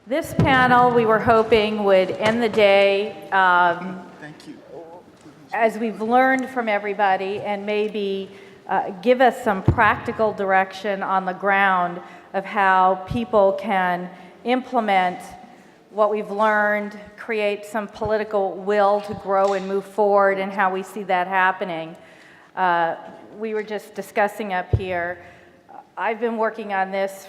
This panel, we were hoping, would end the day Thank you. as we've learned from everybody and maybe give us some practical direction on the ground of how people can implement what we've learned, create some political will to grow and move forward, and how we see that happening. We were just discussing up here. I've been working on this,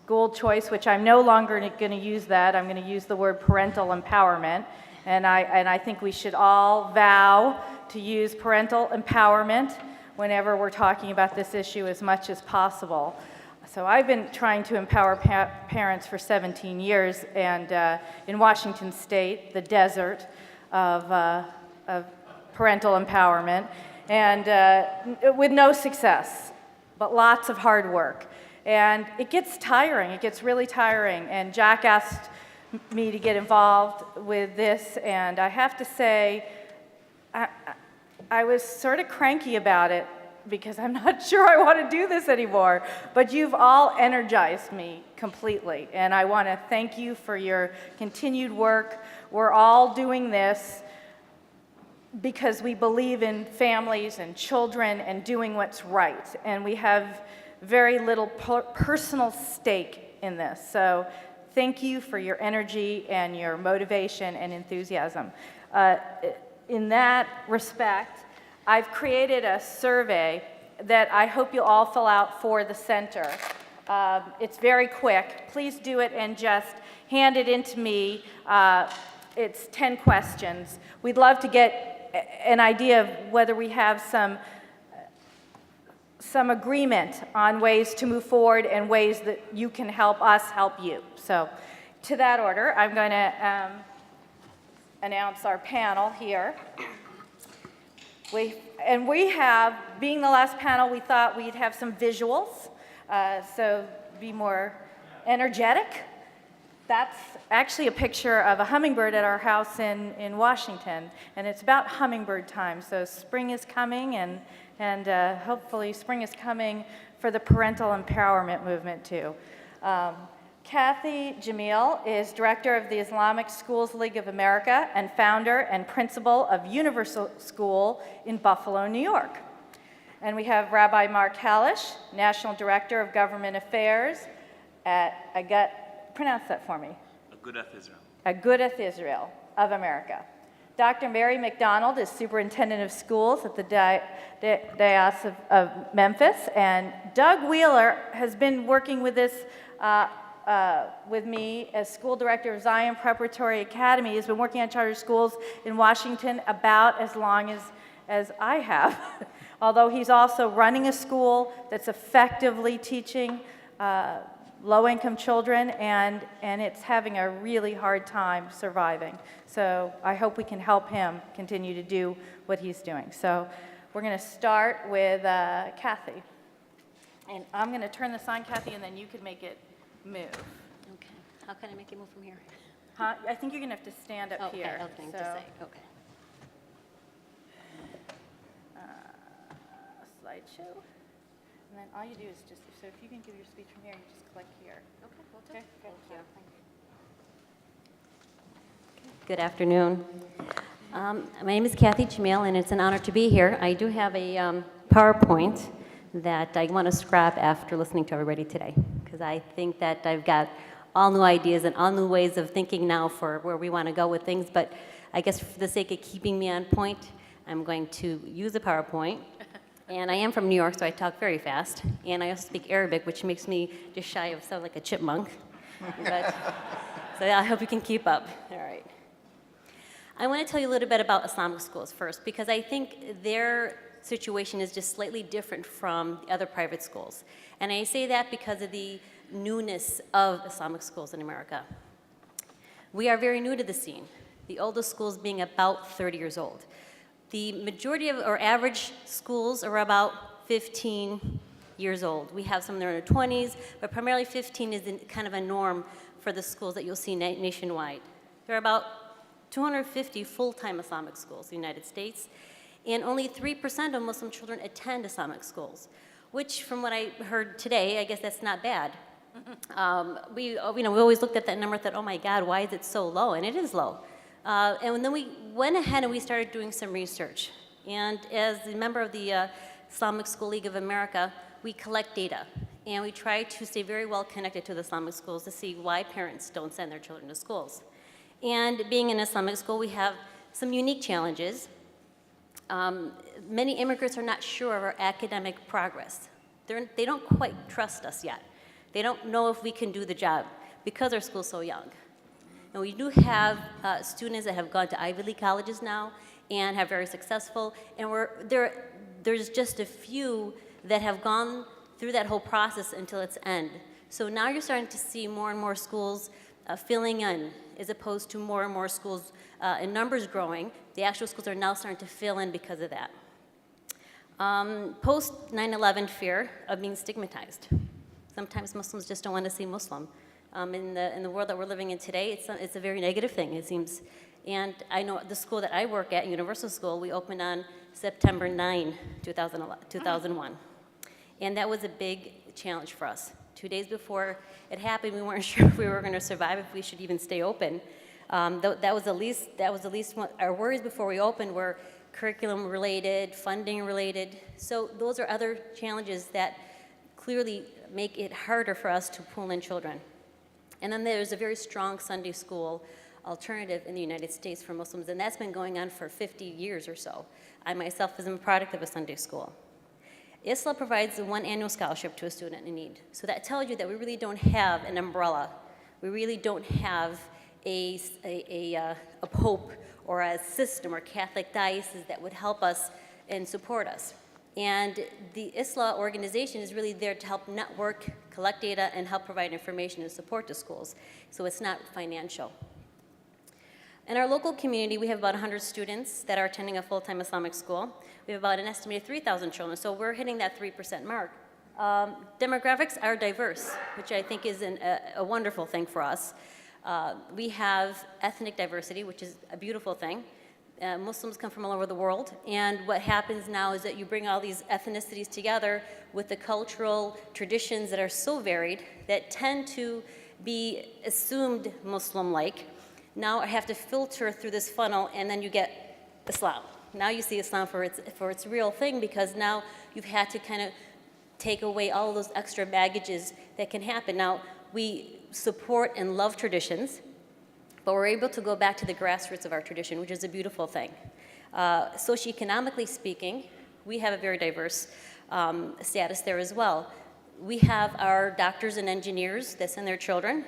school choice, which I'm no longer going to use that. I'm going to use the word parental empowerment. And I think we should all vow to use parental empowerment whenever we're talking about this issue as much as possible. So I've been trying to empower parents for 17 years, and in Washington State, the desert of parental empowerment, and with no success, but lots of hard work. And it gets tiring, it gets really tiring, and Jack asked me to get involved with this, and I have to say, I was sort of cranky about it because I'm not sure I want to do this anymore, but you've all energized me completely, and I want to thank you for your continued work. We're all doing this because we believe in families and children and doing what's right, and we have very little personal stake in this. So thank you for your energy and your motivation and enthusiasm. In that respect, I've created a survey that I hope you'll all fill out for the center. It's very quick. Please do it and just hand it in to me. It's 10 questions. We'd love to get an idea of whether we have some agreement on ways to move forward and ways that you can help us help you. So to that order, I'm going to announce our panel here. We have, being the last panel, we thought we'd have some visuals, so be more energetic. That's actually a picture of a hummingbird at our house in Washington, and it's about hummingbird time. So spring is coming, and hopefully spring is coming for the parental empowerment movement too. Kathy Jamil is director of the Islamic Schools League of America and founder and principal of Universal School in Buffalo, New York. And we have Rabbi Mark Kalish, national director of government affairs at pronounce that for me. Agudath, Israel. Agudath, Israel of America. Dr. Mary McDonald is superintendent of schools at the Diocese of Memphis, and Doug Wheeler has been working with this with me as school director of Zion Preparatory Academy. He's been working on charter schools in Washington about as long as I have, although he's also running a school that's effectively teaching low-income children, and it's having a really hard time surviving. So I hope we can help him continue to do what he's doing. So we're going to start with Kathy. And I'm going to turn this on, Kathy, and then you can make it move. Okay. How can I make it move from here? Huh? I think you're going to have to stand up here. Okay, to say. Okay. Slideshow. And then all you do is just, so if you can give your speech from here, you just click here. Okay, will do. Okay, Thank you. Thank Good afternoon. My name is Kathy Jamil, and it's an honor to be here. I do have a PowerPoint that I want to scrap after listening to everybody today, because I think that I've got all new ideas and all new ways of thinking now for where we want to go with things, but I guess for the sake of keeping me on point, I'm going to use a PowerPoint. And I am from New York, so I talk very fast, and I also speak Arabic, which makes me just shy of sound like a chipmunk. But, so I hope you can keep up. All right. I want to tell you a little bit about Islamic schools first, because I think their situation is just slightly different from the other private schools. And I say that because of the newness of Islamic schools in America. We are very new to the scene, the oldest schools being about 30 years old. The majority of, or average schools are about 15 years old. We have some in their 20s, but primarily 15 is kind of a norm for the schools that you'll see nationwide. There are about 250 full-time Islamic schools in the United States, and only 3% of Muslim children attend Islamic schools, which from what I heard today, I guess that's not bad. We always looked at that number and thought, oh my God, why is it so low? And it is low. And then we went ahead and we started doing some research. And as a member of the Islamic School League of America, we collect data. And we try to stay very well connected to the Islamic schools to see why parents don't send their children to schools. And being an Islamic school, we have some unique challenges. Many immigrants are not sure of our academic progress. They don't quite trust us yet. They don't know if we can do the job because our school's so young. And we do have students that have gone to Ivy League colleges now and have very successful, and there's just a few that have gone through that whole process until its end. So now you're starting to see more and more schools filling in, as opposed to more and more schools in numbers growing. The actual schools are now starting to fill in because of that. Post 9/11 fear of being stigmatized. Sometimes Muslims just don't want to see Muslim. In the world that we're living in today, it's a very negative thing, it seems. And I know the school that I work at, Universal School, we opened on September 9, 2001. And that was a big challenge for us. 2 days before it happened, we weren't sure if we were going to survive, if we should even stay open. That was the least one. Our worries before we opened were curriculum related, funding related. So those are other challenges that clearly make it harder for us to pull in children. And then there's a very strong Sunday school alternative in the United States for Muslims, and that's been going on for 50 years or so. I myself am a product of a Sunday school. ISLA provides one annual scholarship to a student in need. So that tells you that we really don't have an umbrella. We really don't have a pope or a system or Catholic diocese that would help us and support us. And the ISLA organization is really there to help network, collect data, and help provide information and support to schools. So it's not financial. In our local community, we have about 100 students that are attending a full-time Islamic school. We have about an estimated 3,000 children, so we're hitting that 3% mark. Demographics are diverse, which I think is a wonderful thing for us. We have ethnic diversity, which is a beautiful thing. Muslims come from all over the world, and what happens now is that you bring all these ethnicities together with the cultural traditions that are so varied that tend to be assumed Muslim-like. Now I have to filter through this funnel, and then you get Islam. Now you see Islam for its real thing, because now you've had to kind of take away all of those extra baggages that can happen. Now, we support and love traditions, but we're able to go back to the grassroots of our tradition, which is a beautiful thing. Socioeconomically speaking, we have a very diverse status there as well. We have our doctors and engineers that send their children,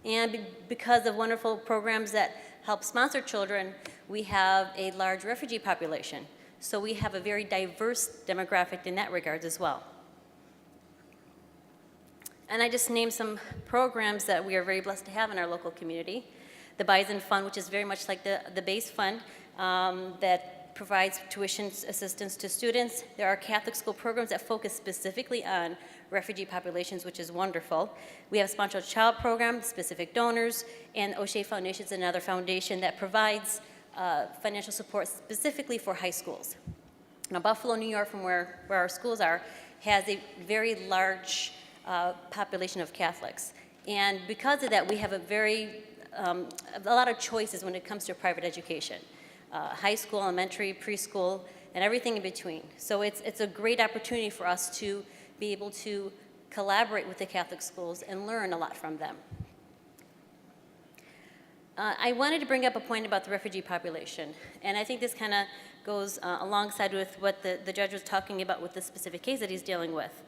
and because of wonderful programs that help sponsor children, we have a large refugee population. So we have a very diverse demographic in that regard as well. And I just named some programs that we are very blessed to have in our local community. The Bison Fund, which is very much like the base fund that provides tuition assistance to students. There are Catholic school programs that focus specifically on refugee populations, which is wonderful. We have a Sponsored Child Program, specific donors, and O'Shea Foundation is another foundation that provides financial support specifically for high schools. Now, Buffalo, New York, from where our schools are, has a very large population of Catholics. And because of that, we have a lot of choices when it comes to private education. High school, elementary, preschool, and everything in between. So it's a great opportunity for us to be able to collaborate with the Catholic schools and learn a lot from them. I wanted to bring up a point about the refugee population, and I think this kind of goes alongside with what the judge was talking about with the specific case that he's dealing with.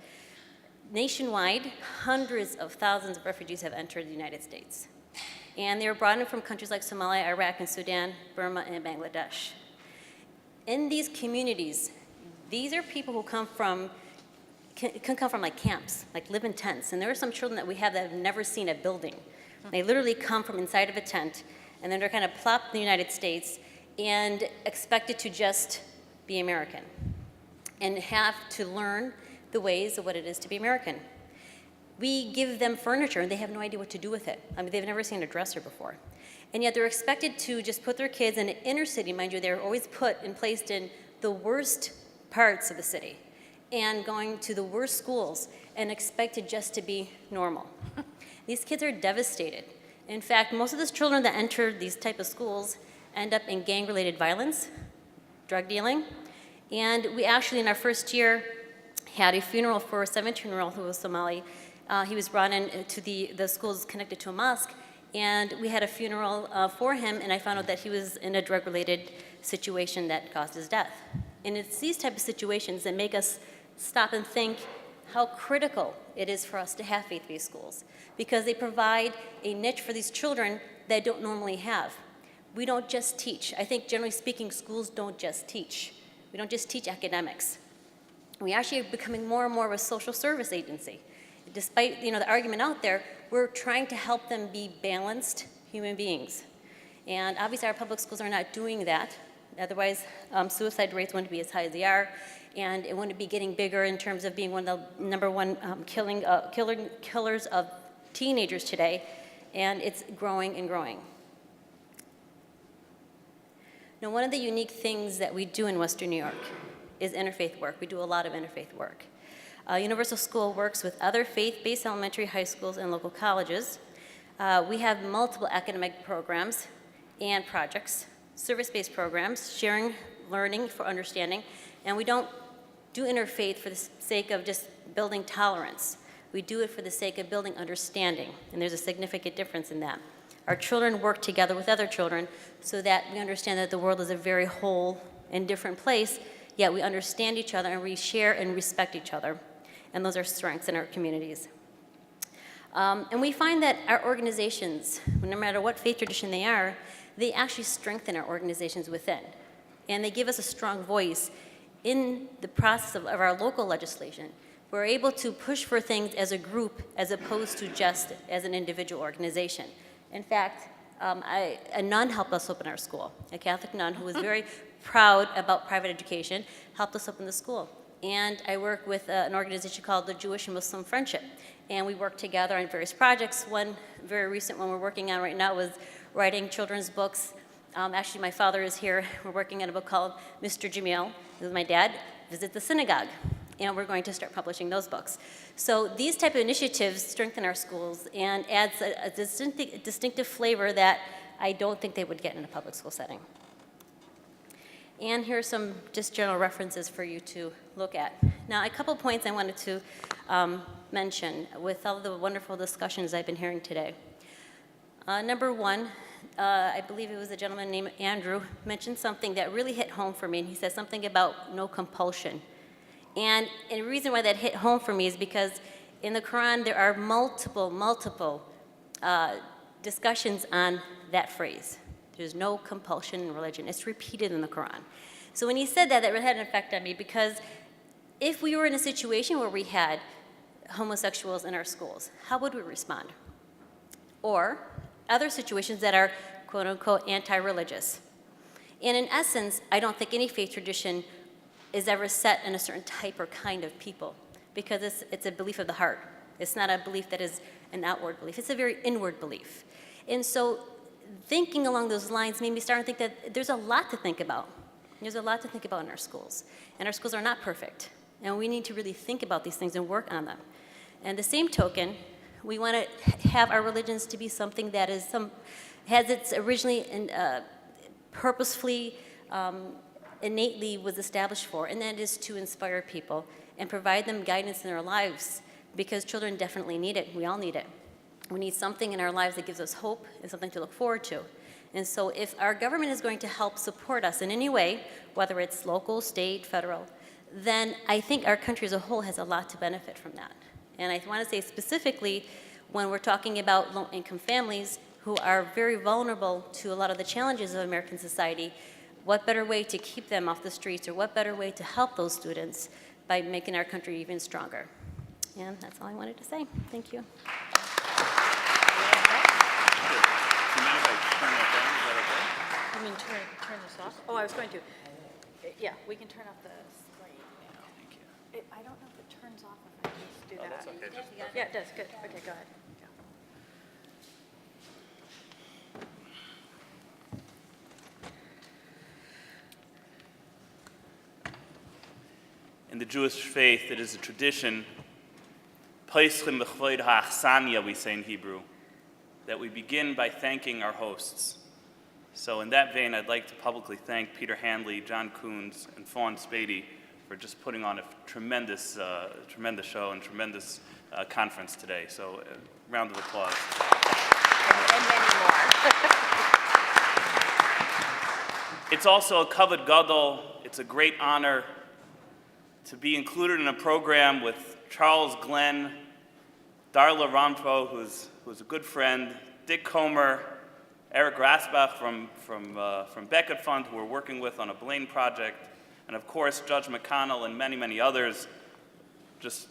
Nationwide, hundreds of thousands of refugees have entered the United States. And they were brought in from countries like Somalia, Iraq, and Sudan, Burma, and Bangladesh. In these communities, these are people who can come from like camps, like live in tents. And there are some children that we have that have never seen a building. They literally come from inside of a tent, and then they're kind of plopped in the United States and expected to just be American and have to learn the ways of what it is to be American. We give them furniture, and they have no idea what to do with it. I mean, they've never seen a dresser before. And yet they're expected to just put their kids in an inner city. Mind you, they're always put and placed in the worst parts of the city. and going to the worst schools and expected just to be normal. These kids are devastated. In fact, most of those children that enter these type of schools end up in gang-related violence, drug dealing, and we actually, in our first year, had a funeral for a 17-year-old who was Somali. He was brought in to the schools connected to a mosque, and we had a funeral for him, and I found out that he was in a drug-related situation that caused his death. And it's these type of situations that make us stop and think how critical it is for us to have faith-based schools, because they provide a niche for these children that don't normally have. We don't just teach. I think generally speaking, schools don't just teach. We don't just teach academics. We actually are becoming more and more of a social service agency. Despite the argument out there, we're trying to help them be balanced human beings. And obviously our public schools are not doing that. Otherwise, suicide rates wouldn't be as high as they are, and it wouldn't be getting bigger in terms of being one of the number one killers of teenagers today, and it's growing and growing. Now, one of the unique things that we do in Western New York is interfaith work. We do a lot of interfaith work. Universal School works with other faith-based elementary, high schools, and local colleges. We have multiple academic programs and projects, service-based programs, sharing learning for understanding, and we don't do interfaith for the sake of just building tolerance. We do it for the sake of building understanding, and there's a significant difference in that. Our children work together with other children so that we understand that the world is a very whole and different place, yet we understand each other and we share and respect each other, and those are strengths in our communities. And we find that our organizations, no matter what faith tradition they are, they actually strengthen our organizations within. And they give us a strong voice in the process of our local legislation. We're able to push for things as a group as opposed to just as an individual organization. In fact, a nun helped us open our school. A Catholic nun who was very proud about private education helped us open the school. And I work with an organization called the Jewish and Muslim Friendship. And we work together on various projects. One very recent one we're working on right now was writing children's books. Actually, my father is here. We're working on a book called Mr. Jamil, with my dad, Visit the Synagogue. And we're going to start publishing those books. So these type of initiatives strengthen our schools and adds a distinctive flavor that I don't think they would get in a public school setting. And here are some just general references for you to look at. Now, a couple points I wanted to mention with all the wonderful discussions I've been hearing today. Number one, I believe it was a gentleman named Andrew, mentioned something that really hit home for me, and he said something about no compulsion. And the reason why that hit home for me is because in the Quran there are multiple discussions on that phrase. There's no compulsion in religion. It's repeated in the Quran. So when he said that, that really had an effect on me, because if we were in a situation where we had homosexuals in our schools, how would we respond? Or other situations that are quote unquote anti-religious. And in essence, I don't think any faith tradition is ever set in a certain type or kind of people, because it's a belief of the heart. It's not a belief that is an outward belief. It's a very inward belief. And so thinking along those lines made me start to think that there's a lot to think about. There's a lot to think about in our schools. And our schools are not perfect. And we need to really think about these things and work on them. And the same token, we want to have our religions to be something that is has its originally and purposefully, innately was established for, and that is to inspire people and provide them guidance in their lives, because children definitely need it. We all need it. We need something in our lives that gives us hope and something to look forward to. And so if our government is going to help support us in any way, whether it's local, state, federal, then I think our country as a whole has a lot to benefit from that. And I want to say specifically, when we're talking about low-income families who are very vulnerable to a lot of the challenges of American society, what better way to keep them off the streets, or what better way to help those students by making our country even stronger? And that's all I wanted to say. Thank you. You mean turn this off? Oh, I was going to. Yeah, we can turn off the slide now. Thank you. I don't know if it turns off if I just do that. That's okay. Just Yeah, it does. Good. Okay, go ahead. Yeah. In the Jewish faith, it is a tradition, Peischim b'chvoid ha'achsania, we say in Hebrew, that we begin by thanking our hosts. So in that vein, I'd like to publicly thank Peter Handley, John Coons, and Fawn Spady for just putting on a tremendous show and tremendous conference today. So round of applause. And many more. It's also a kavod gadol. It's a great honor to be included in a program with Charles Glenn, Darla Rampo, who's a good friend, Dick Comer, Eric Rasbach from Beckett Fund, who we're working with on a Blaine project, and of course Judge McConnell and many, many others, just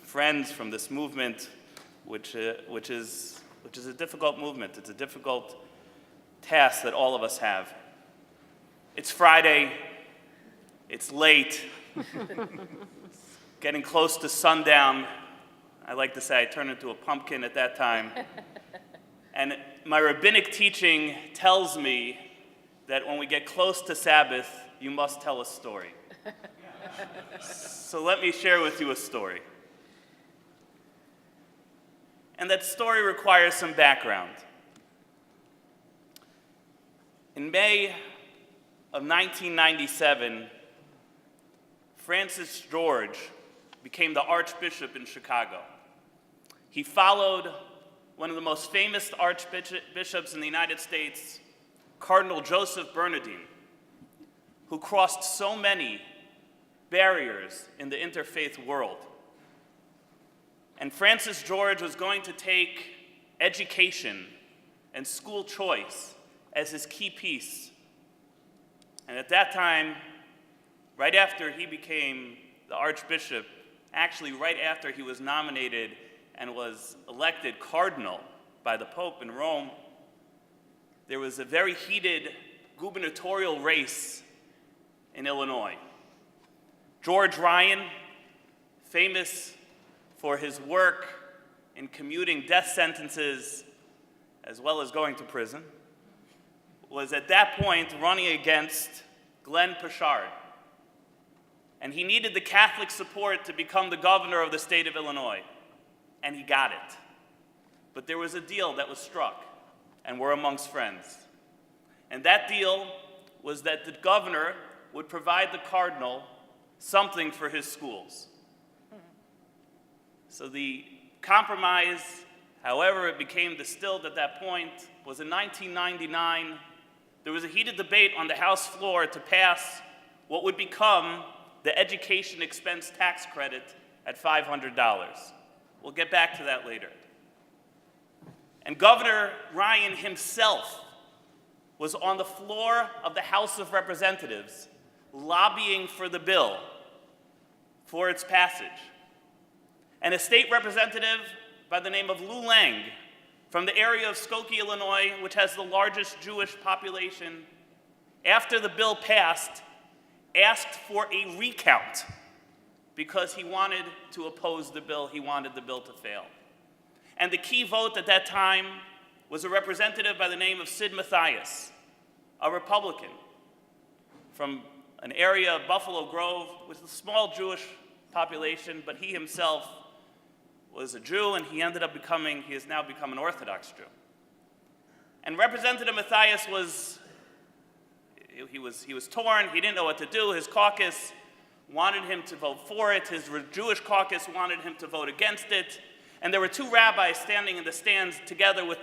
friends from this movement, which is a difficult movement. It's a difficult task that all of us have. It's Friday. It's late. Getting close to sundown. I like to say I turn into a pumpkin at that time. And my rabbinic teaching tells me that when we get close to Sabbath, you must tell a story. So let me share with you a story. And that story requires some background. In May of 1997, Francis George became the Archbishop in Chicago. He followed one of the most famous archbishops in the United States, Cardinal Joseph Bernardine, who crossed so many barriers in the interfaith world. And Francis George was going to take education and school choice as his key piece. And at that time, right after he became the Archbishop, actually right after he was nominated and was elected cardinal by the Pope in Rome, there was a very heated gubernatorial race in Illinois. George Ryan, famous for his work in commuting death sentences as well as going to prison, was at that point running against Glenn Pochard. And he needed the Catholic support to become the governor of the state of Illinois. And he got it. But there was a deal that was struck, and we're amongst friends. And that deal was that the governor would provide the cardinal something for his schools. So the compromise, however it became distilled at that point, was in 1999. There was a heated debate on the House floor to pass what would become the education expense tax credit at $500. We'll get back to that later. And Governor Ryan himself was on the floor of the House of Representatives lobbying for the bill for its passage. And a state representative by the name of Lou Lang from the area of Skokie, Illinois, which has the largest Jewish population, after the bill passed, asked for a recount because he wanted to oppose the bill. He wanted the bill to fail. And the key vote at that time was a representative by the name of Sid Mathias, a Republican from an area of Buffalo Grove with a small Jewish population, but he himself was a Jew, and he has now become an Orthodox Jew. And Representative Mathias was torn. He didn't know what to do. His caucus wanted him to vote for it. His Jewish caucus wanted him to vote against it. And there were two rabbis standing in the stands together with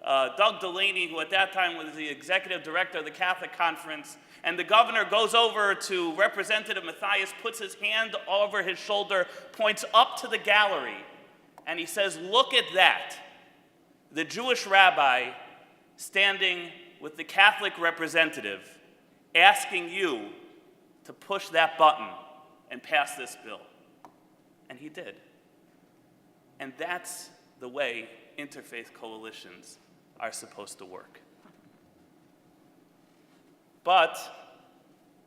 Doug Delaney, who at that time was the executive director of the Catholic Conference. And the governor goes over to Representative Mathias, puts his hand over his shoulder, points up to the gallery, and he says, "Look at that. The Jewish rabbi standing with the Catholic representative asking you to push that button and pass this bill." And he did. And that's the way interfaith coalitions are supposed to work. But,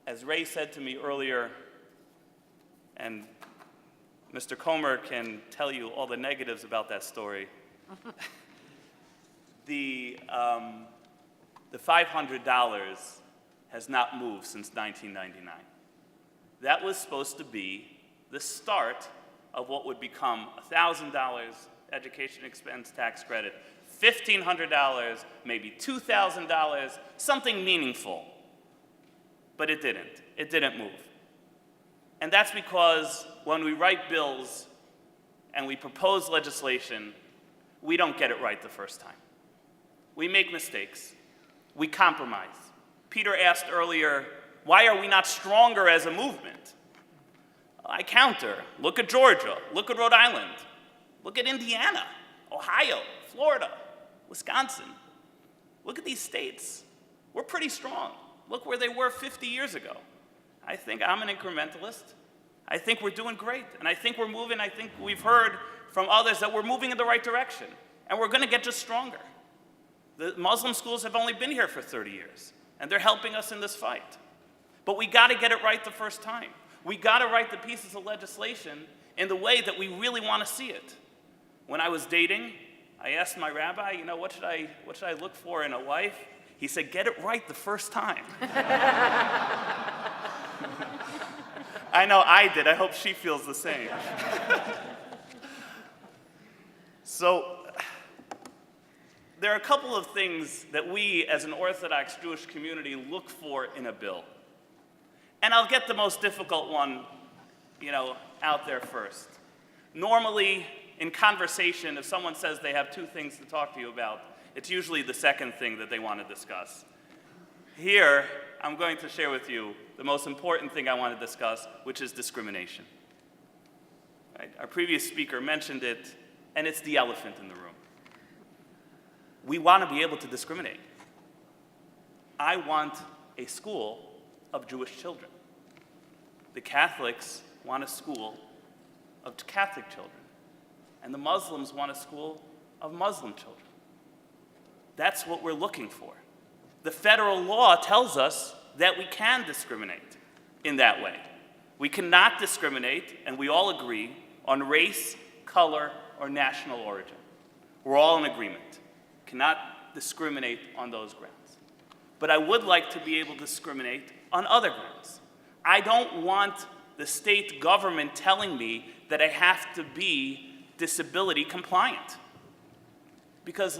as Ray said to me earlier, and Mr. Comer can tell you all the negatives about that story, the $500 has not moved since 1999. that was supposed to be the start of what would become $1,000 education expense tax credit, $1,500, maybe $2,000, something meaningful. But it didn't. It didn't move. And that's because when we write bills and we propose legislation, we don't get it right the first time. We make mistakes. We compromise. Peter asked earlier, why are we not stronger as a movement? I counter. Look at Georgia. Look at Rhode Island. Look at Indiana, Ohio, Florida, Wisconsin. Look at these states. We're pretty strong. Look where they were 50 years ago. I think I'm an incrementalist. I think we're doing great. And I think we're moving. I think we've heard from others that we're moving in the right direction. And we're going to get just stronger. The Muslim schools have only been here for 30 years. And they're helping us in this fight. But we got to get it right the first time. We got to write the pieces of legislation in the way that we really want to see it. When I was dating, I asked my rabbi, what should I look for in a wife? He said, get it right the first time. I know I did. I hope she feels the same. So there are a couple of things that we as an Orthodox Jewish community look for in a bill. And I'll get the most difficult one, out there first. Normally, in conversation, if someone says they have two things to talk to you about, it's usually the second thing that they want to discuss. Here, I'm going to share with you the most important thing I want to discuss, which is discrimination. Right? Our previous speaker mentioned it, and it's the elephant in the room. We want to be able to discriminate. I want a school of Jewish children. The Catholics want a school of Catholic children. And the Muslims want a school of Muslim children. That's what we're looking for. The federal law tells us that we can discriminate in that way. We cannot discriminate, and we all agree, on race, color, or national origin. We're all in agreement. Cannot discriminate on those grounds. But I would like to be able to discriminate on other grounds. I don't want the state government telling me that I have to be disability compliant. Because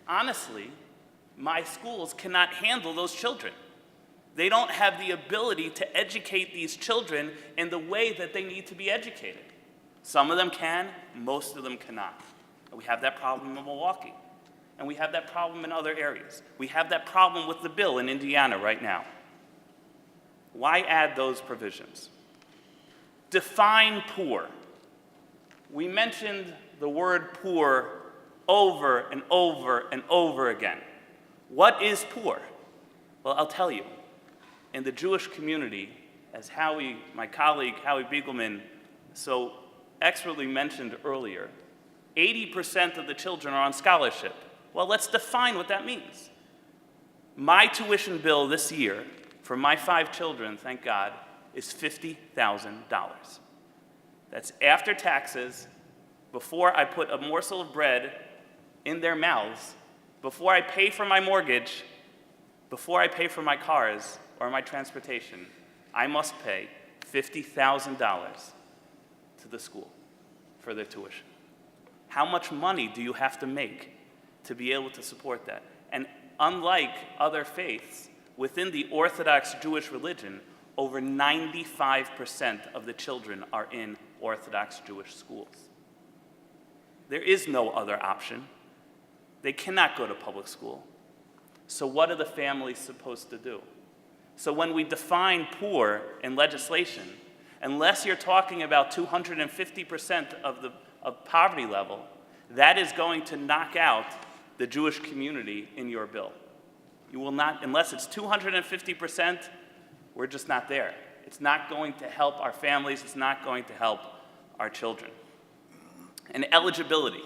honestly, my schools cannot handle those children. They don't have the ability to educate these children in the way that they need to be educated. Some of them can, most of them cannot. And we have that problem in Milwaukee. And we have that problem in other areas. We have that problem with the bill in Indiana right now. Why add those provisions? Define poor. We mentioned the word poor over and over and over again. What is poor? Well, I'll tell you. In the Jewish community, as my colleague Howie Biegelman so expertly mentioned earlier, 80% of the children are on scholarship. Well, let's define what that means. My tuition bill this year for my 5 children, thank God, is $50,000. That's after taxes, before I put a morsel of bread in their mouths, before I pay for my mortgage, before I pay for my cars or my transportation. I must pay $50,000 to the school for their tuition. How much money do you have to make to be able to support that? And unlike other faiths, within the Orthodox Jewish religion, over 95% of the children are in Orthodox Jewish schools. There is no other option. They cannot go to public school. So what are the families supposed to do? So when we define poor in legislation, unless you're talking about 250% of poverty level, that is going to knock out the Jewish community in your bill. You will not, unless it's 250%, we're just not there. It's not going to help our families. It's not going to help our children. And eligibility.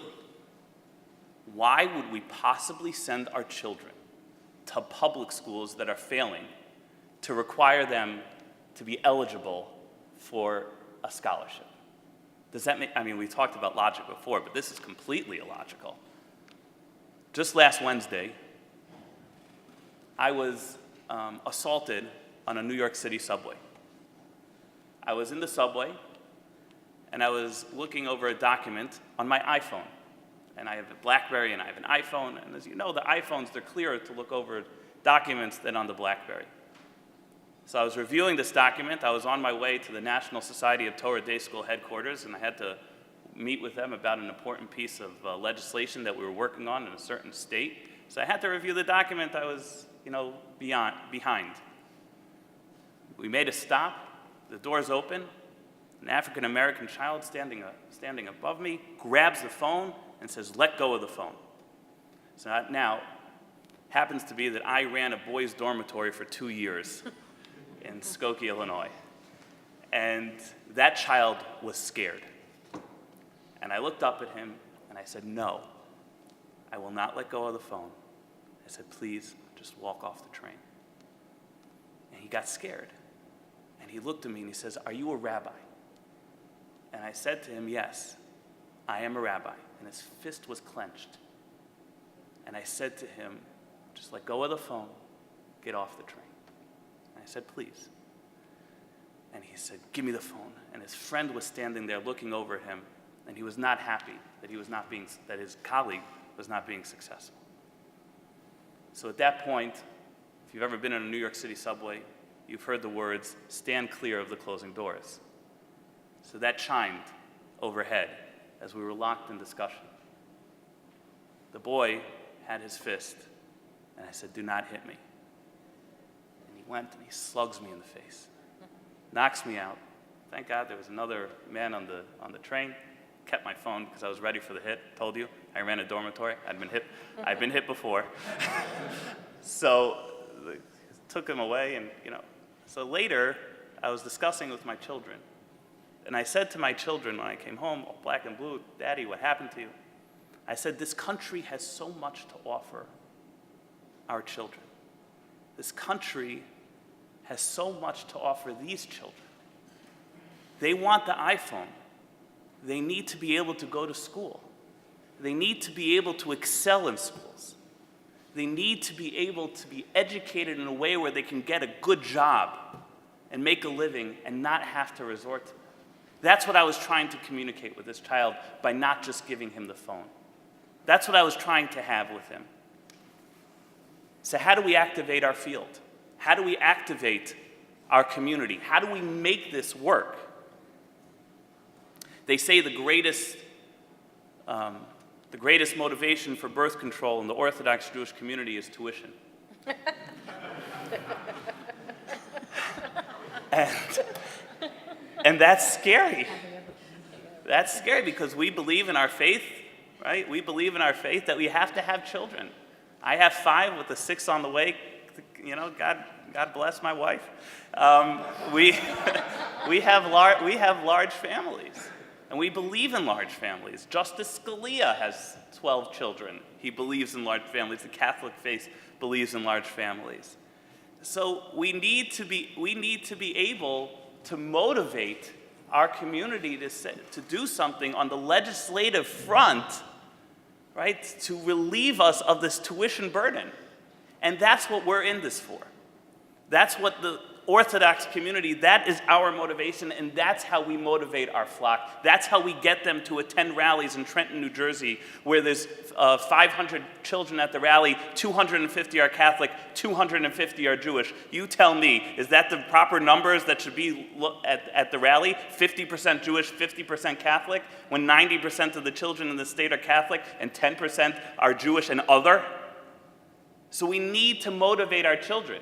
Why would we possibly send our children to public schools that are failing to require them to be eligible for a scholarship? Does that make, we talked about logic before, but this is completely illogical. Just last Wednesday, I was assaulted on a New York City subway. I was in the subway, and I was looking over a document on my iPhone. And I have a BlackBerry and I have an iPhone, and as you know, the iPhones, they're clearer to look over documents than on the BlackBerry. So I was reviewing this document. I was on my way to the National Society of Torah Day School headquarters, and I had to meet with them about an important piece of legislation that we were working on in a certain state. So I had to review the document. I was, behind. We made a stop. The doors open. An African-American child standing above me grabs the phone and says, "Let go of the phone." So now, happens to be that I ran a boys' dormitory for 2 years in Skokie, Illinois. And that child was scared. And I looked up at him and I said, "No, I will not let go of the phone." I said, "Please, just walk off the train." And he got scared. And he looked at me and he says, "Are you a rabbi?" And I said to him, "Yes, I am a rabbi." And his fist was clenched. And I said to him, "Just let go of the phone, get off the train." And I said, "Please." And he said, "Give me the phone." And his friend was standing there looking over at him, and he was not happy that that his colleague was not being successful. So at that point, if you've ever been in a New York City subway, you've heard the words, "Stand clear of the closing doors." So that chimed overhead as we were locked in discussion. The boy had his fist, and I said, "Do not hit me." And he went and he slugs me in the face, knocks me out. Thank God there was another man on the train. Kept my phone because I was ready for the hit. Told you, I ran a dormitory. I'd been hit before. So took him away, and So later, I was discussing with my children, and I said to my children when I came home, all black and blue, "Daddy, what happened to you?" I said, "This country has so much to offer our children. This country has so much to offer these children. They want the iPhone. They need to be able to go to school. They need to be able to excel in schools. They need to be able to be educated in a way where they can get a good job and make a living and not have to resort to it." That's what I was trying to communicate with this child by not just giving him the phone. That's what I was trying to have with him. So how do we activate our field? How do we activate our community? How do we make this work? They say the greatest motivation for birth control in the Orthodox Jewish community is tuition. And that's scary. That's scary because we believe in our faith, right? We believe in our faith that we have to have children. I have 5 with a 6th on the way. God bless my wife. We have large families, and we believe in large families. Justice Scalia has 12 children. He believes in large families. The Catholic faith believes in large families. So we need to be able to motivate our community to do something on the legislative front, right, to relieve us of this tuition burden. And that's what we're in this for. That's what the Orthodox community, that is our motivation, and that's how we motivate our flock. That's how we get them to attend rallies in Trenton, New Jersey, where there's 500 children at the rally, 250 are Catholic, 250 are Jewish. You tell me, is that the proper numbers that should be at the rally? 50% Jewish, 50% Catholic, when 90% of the children in the state are Catholic and 10% are Jewish and other? So we need to motivate our children.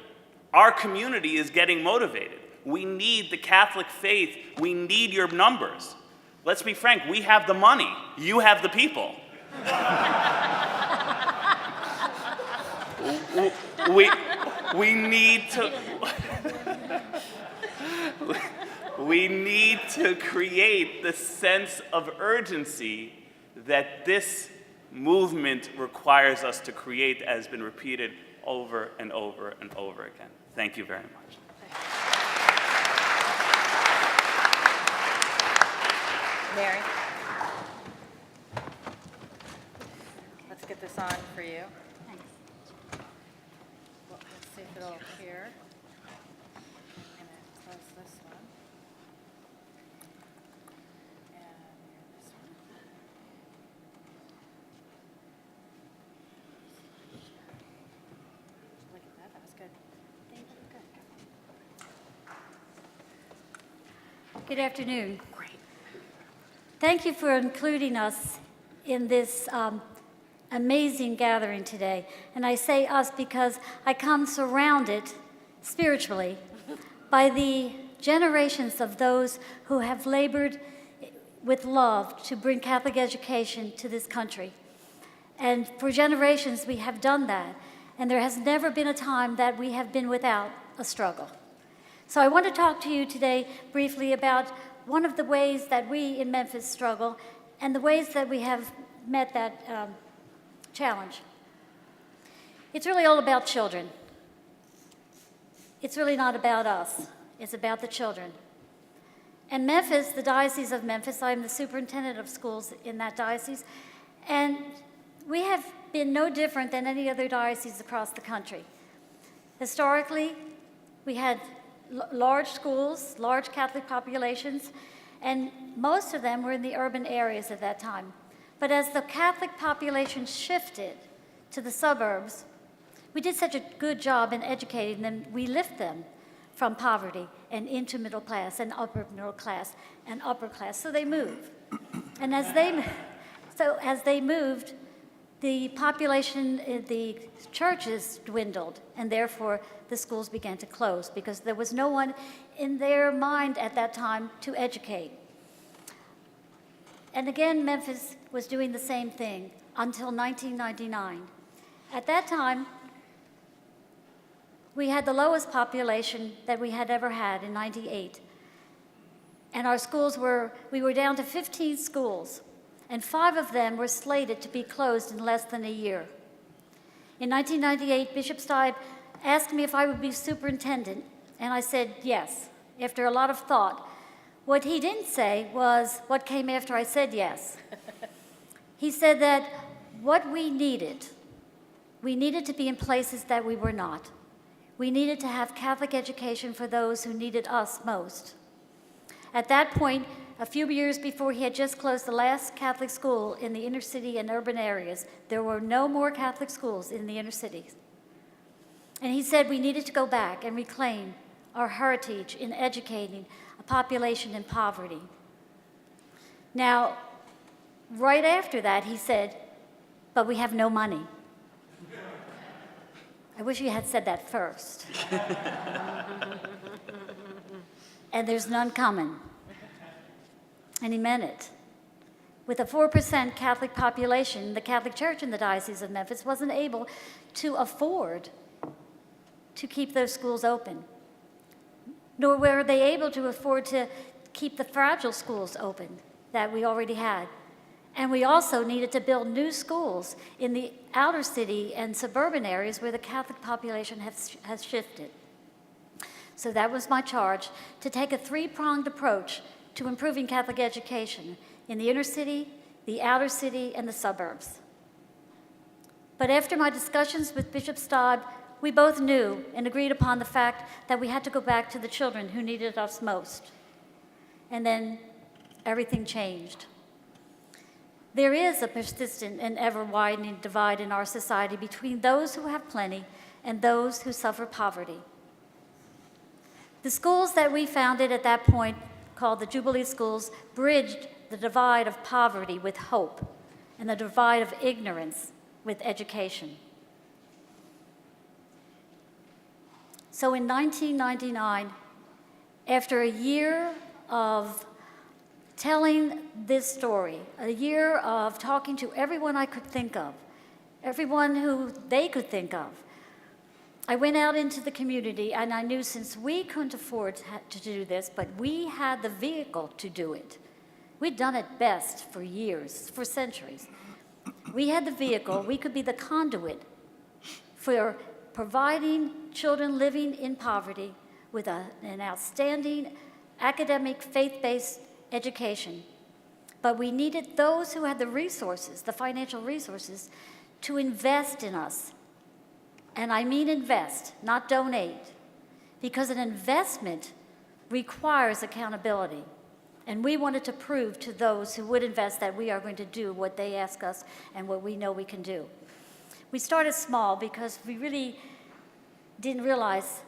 Our community is getting motivated. We need the Catholic faith. We need your numbers. Let's be frank, we have the money. You have the people. we need to create the sense of urgency that this movement requires us to create, as has been repeated over and over and over again. Thank you very much. Mary? Let's get this on for you. Thanks. Well, let's see if it'll appear. I'm going to close this one. Good afternoon. Great. Thank you for including us in this amazing gathering today. And I say us because I come surrounded spiritually by the generations of those who have labored with love to bring Catholic education to this country. And for generations, we have done that. And there has never been a time that we have been without a struggle. So I want to talk to you today briefly about one of the ways that we in Memphis struggle and the ways that we have met that challenge. It's really all about children. It's really not about us. It's about the children. And Memphis, the Diocese of Memphis, I'm the superintendent of schools in that diocese, and we have been no different than any other diocese across the country. Historically, we had large schools, large Catholic populations, and most of them were in the urban areas at that time. But as the Catholic population shifted to the suburbs, we did such a good job in educating them, we lift them from poverty and into middle class and upper middle class and upper class, so they move. And as they moved, the population in the churches dwindled, and therefore the schools began to close because there was no one in their mind at that time to educate. And again, Memphis was doing the same thing until 1999. At that time, we had the lowest population that we had ever had in '98. And our schools we were down to 15 schools, and 5 of them were slated to be closed in less than a year. In 1998, Bishop Stibe asked me if I would be superintendent, and I said yes, after a lot of thought. What he didn't say was what came after I said yes. He said that what we needed to be in places that we were not. We needed to have Catholic education for those who needed us most. At that point, a few years before he had just closed the last Catholic school in the inner city and urban areas, there were no more Catholic schools in the inner cities. And he said we needed to go back and reclaim our heritage in educating a population in poverty. Now, right after that, he said, but we have no money. I wish he had said that first. And there's none coming. And he meant it. With a 4% Catholic population, the Catholic Church in the Diocese of Memphis wasn't able to afford to keep those schools open, nor were they able to afford to keep the fragile schools open that we already had. And we also needed to build new schools in the outer city and suburban areas where the Catholic population has shifted. So that was my charge, to take a 3-pronged approach to improving Catholic education in the inner city, the outer city, and the suburbs. But after my discussions with Bishop Stibe, we both knew and agreed upon the fact that we had to go back to the children who needed us most. And then everything changed. There is a persistent and ever-widening divide in our society between those who have plenty and those who suffer poverty. The schools that we founded at that point, called the Jubilee schools, bridged the divide of poverty with hope and the divide of ignorance with education. So in 1999, after a year of telling this story, a year of talking to everyone I could think of, everyone who they could think of, I went out into the community, and I knew since we couldn't afford to do this, but we had the vehicle to do it. We'd done it best for years, for centuries. We had the vehicle. We could be the conduit for providing children living in poverty with an outstanding academic, faith-based education. But we needed those who had the resources, the financial resources, to invest in us. And I mean invest, not donate, because an investment requires accountability. And we wanted to prove to those who would invest that we are going to do what they ask us and what we know we can do. We started small because we really didn't realize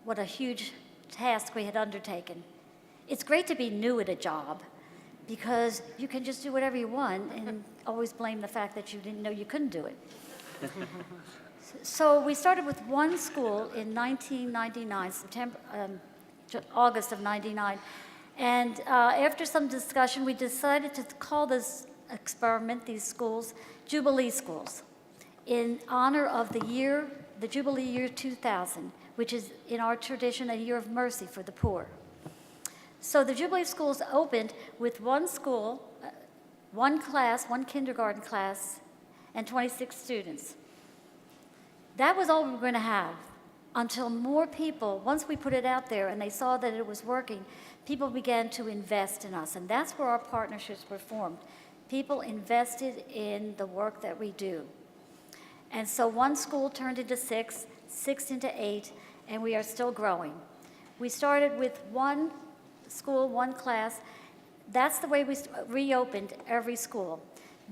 what a huge task we had undertaken. it's great to be new at a job because you can just do whatever you want and always blame the fact that you didn't know you couldn't do it. So we started with one school in 1999, August of 99. And after some discussion, we decided to call this experiment, these schools, Jubilee schools, in honor of the Jubilee year 2000, which is in our tradition a year of mercy for the poor. So the Jubilee schools opened with one school, one class, one kindergarten class, and 26 students. That was all we were going to have until more people, once we put it out there and they saw that it was working, people began to invest in us. And that's where our partnerships were formed. People invested in the work that we do. And so one school turned into 6, 6 into 8, and we are still growing. We started with one school, one class. That's the way we reopened every school.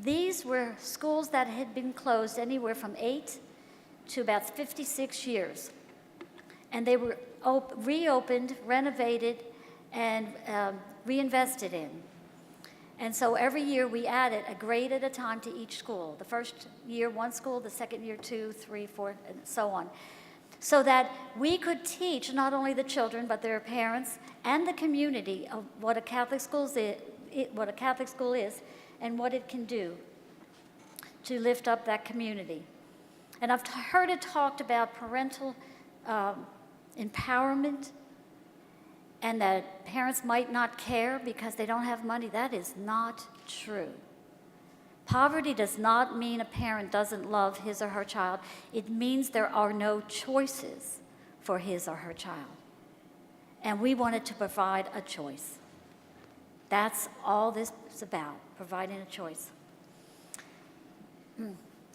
These were schools that had been closed anywhere from 8 to about 56 years. And they were reopened, renovated, and reinvested in. And so every year we added a grade at a time to each school. The first year, one school, the second year, 2, 3, 4, and so on. So that we could teach not only the children, but their parents and the community of what a Catholic school is and what it can do to lift up that community. And I've heard it talked about parental empowerment and that parents might not care because they don't have money. That is not true. Poverty does not mean a parent doesn't love his or her child. It means there are no choices for his or her child. And we wanted to provide a choice. That's all this is about, providing a choice.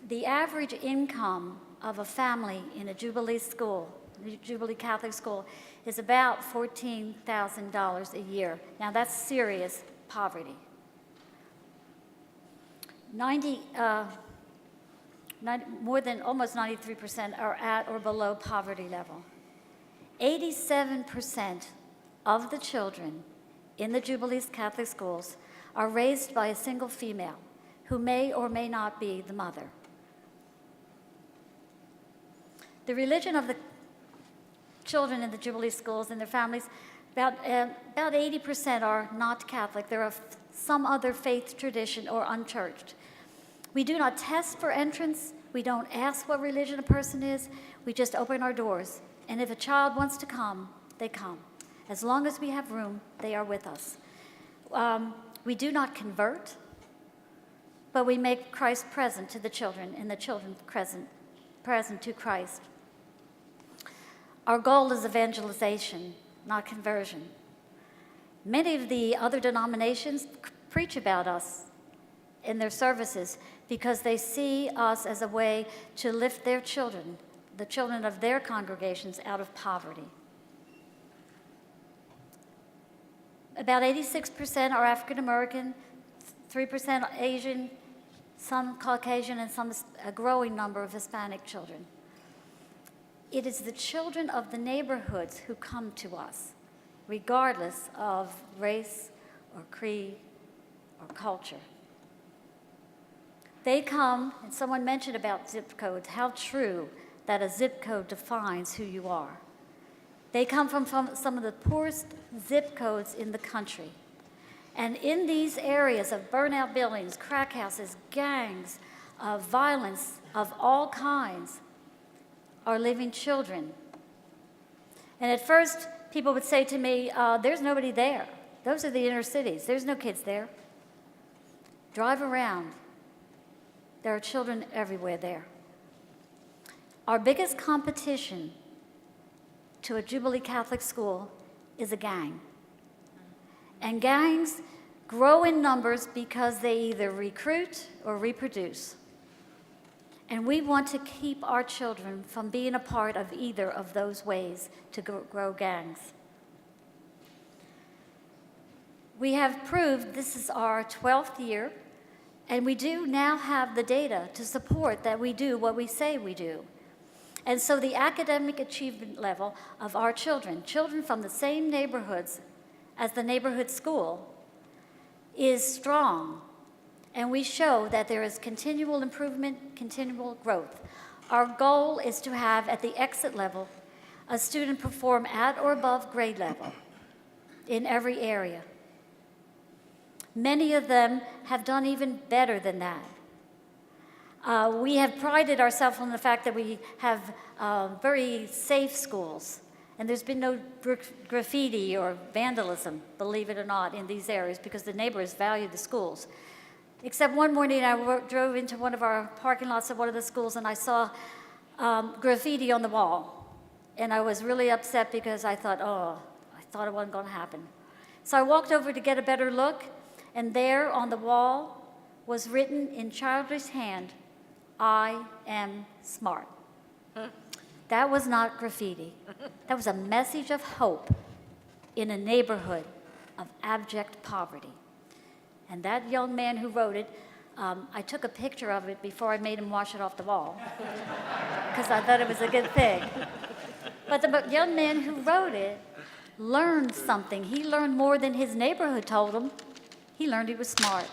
The average income of a family in a Jubilee school, Jubilee Catholic school, is about $14,000 a year. Now that's serious poverty. More than almost 93% are at or below poverty level. 87% of the children in the Jubilee's Catholic schools are raised by a single female who may or may not be the mother. The religion of the children in the Jubilee schools and their families, about 80% are not Catholic. They're of some other faith tradition or unchurched. We do not test for entrance. We don't ask what religion a person is. We just open our doors. And if a child wants to come, they come. As long as we have room, they are with us. We do not convert, but we make Christ present to the children and the children present to Christ. Our goal is evangelization, not conversion. Many of the other denominations preach about us in their services because they see us as a way to lift their children, the children of their congregations, out of poverty. About 86% are African American, 3% Asian, some Caucasian, and a growing number of Hispanic children. It is the children of the neighborhoods who come to us, regardless of race or creed or culture. They come, and someone mentioned about zip codes, how true that a zip code defines who you are. They come from some of the poorest zip codes in the country. And in these areas of burnout buildings, crack houses, gangs, violence of all kinds, are living children. And at first, people would say to me, there's nobody there. Those are the inner cities. There's no kids there. Drive around. There are children everywhere there. Our biggest competition to a Jubilee Catholic school is a gang. And gangs grow in numbers because they either recruit or reproduce. And we want to keep our children from being a part of either of those ways to grow gangs. We have proved this is our 12th year, and we do now have the data to support that we do what we say we do. And so the academic achievement level of our children from the same neighborhoods as the neighborhood school is strong, and we show that there is continual improvement, continual growth. Our goal is to have, at the exit level, a student perform at or above grade level in every area. Many of them have done even better than that. We have prided ourselves on the fact that we have very safe schools, and there's been no graffiti or vandalism, believe it or not, in these areas because the neighbors value the schools. Except one morning I drove into one of our parking lots of one of the schools and I saw graffiti on the wall. And I was really upset because I thought, it wasn't going to happen. So I walked over to get a better look, and there on the wall was written in childish hand, "I am smart." That was not graffiti. That was a message of hope in a neighborhood of abject poverty. And that young man who wrote it, I took a picture of it before I made him wash it off the wall, because I thought it was a good thing. But the young man who wrote it learned something. He learned more than his neighborhood told him. He learned he was smart.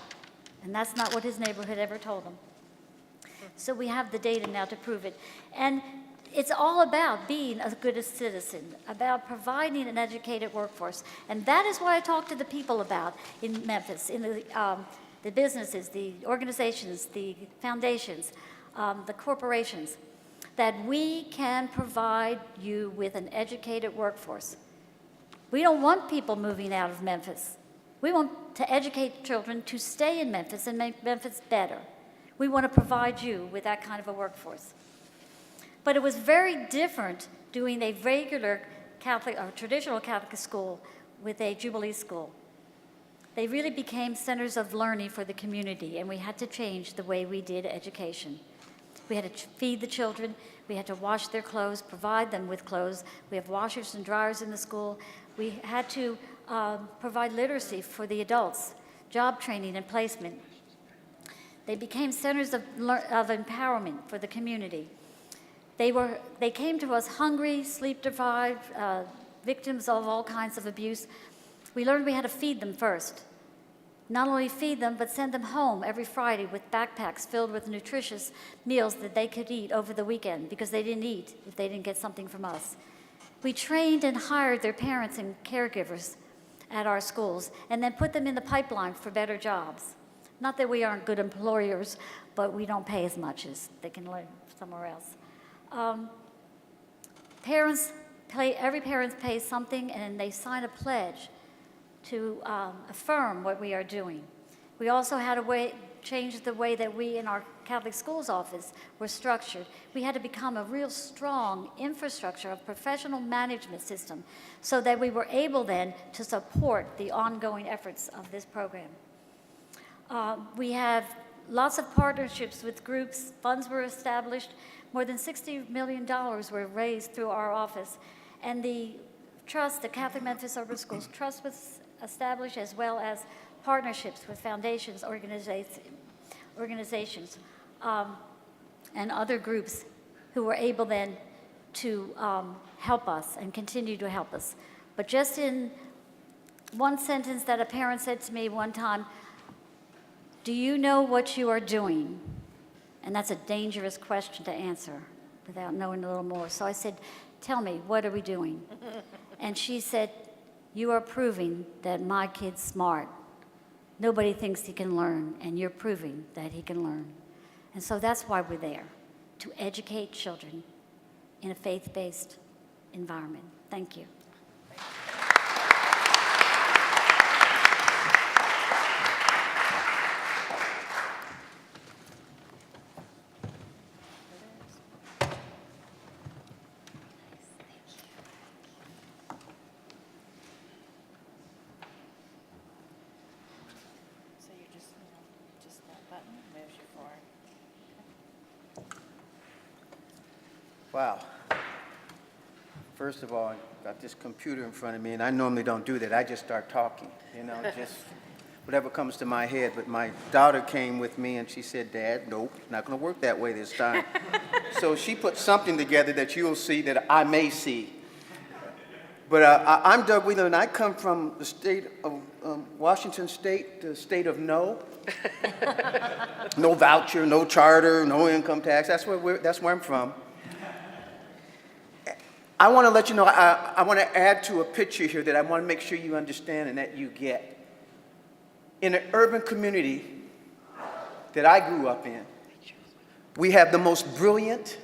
And that's not what his neighborhood ever told him. So we have the data now to prove it. And it's all about being a good citizen, about providing an educated workforce. And that is what I talk to the people about in Memphis, in the businesses, the organizations, the foundations, the corporations, that we can provide you with an educated workforce. We don't want people moving out of Memphis. We want to educate children to stay in Memphis and make Memphis better. We want to provide you with that kind of a workforce. But it was very different doing a regular Catholic or traditional Catholic school with a Jubilee school. They really became centers of learning for the community, and we had to change the way we did education. We had to feed the children, we had to wash their clothes, provide them with clothes. We have washers and dryers in the school. We had to provide literacy for the adults, job training and placement. They became centers of empowerment for the community. They came to us hungry, sleep-deprived, victims of all kinds of abuse. We learned we had to feed them first. Not only feed them, but send them home every Friday with backpacks filled with nutritious meals that they could eat over the weekend, because they didn't eat if they didn't get something from us. We trained and hired their parents and caregivers at our schools, and then put them in the pipeline for better jobs. Not that we aren't good employers, but we don't pay as much as they can learn somewhere else. Every parent pays something, and they sign a pledge to affirm what we are doing. We also had to change the way that we in our Catholic schools office were structured. We had to become a real strong infrastructure of professional management system so that we were able then to support the ongoing efforts of this program. We have lots of partnerships with groups. Funds were established. More than $60 million were raised through our office. And the trust, the Catholic Memphis Urban Schools Trust, was established, as well as partnerships with foundations, organizations, and other groups who were able then to help us and continue to help us. But just in one sentence that a parent said to me one time, "Do you know what you are doing?" And that's a dangerous question to answer without knowing a little more. So I said, "Tell me, what are we doing?" And she said, "You are proving that my kid's smart. Nobody thinks he can learn, and you're proving that he can learn." And so that's why we're there, to educate children in a faith-based environment. Thank you. Wow. First of all, I got this computer in front of me, and I normally don't do that. I just start talking, just whatever comes to my head. But my daughter came with me, and she said, "Dad, nope, not going to work that way this time." So she put something together that you'll see that I may see. But I'm Doug Wheeler, and I come from the state of Washington State, the state of no. No voucher, no charter, no income tax. That's where I'm from. I want to let you know, I want to add to a picture here that I want to make sure you understand and that you get. In an urban community that I grew up in, we have the most brilliant,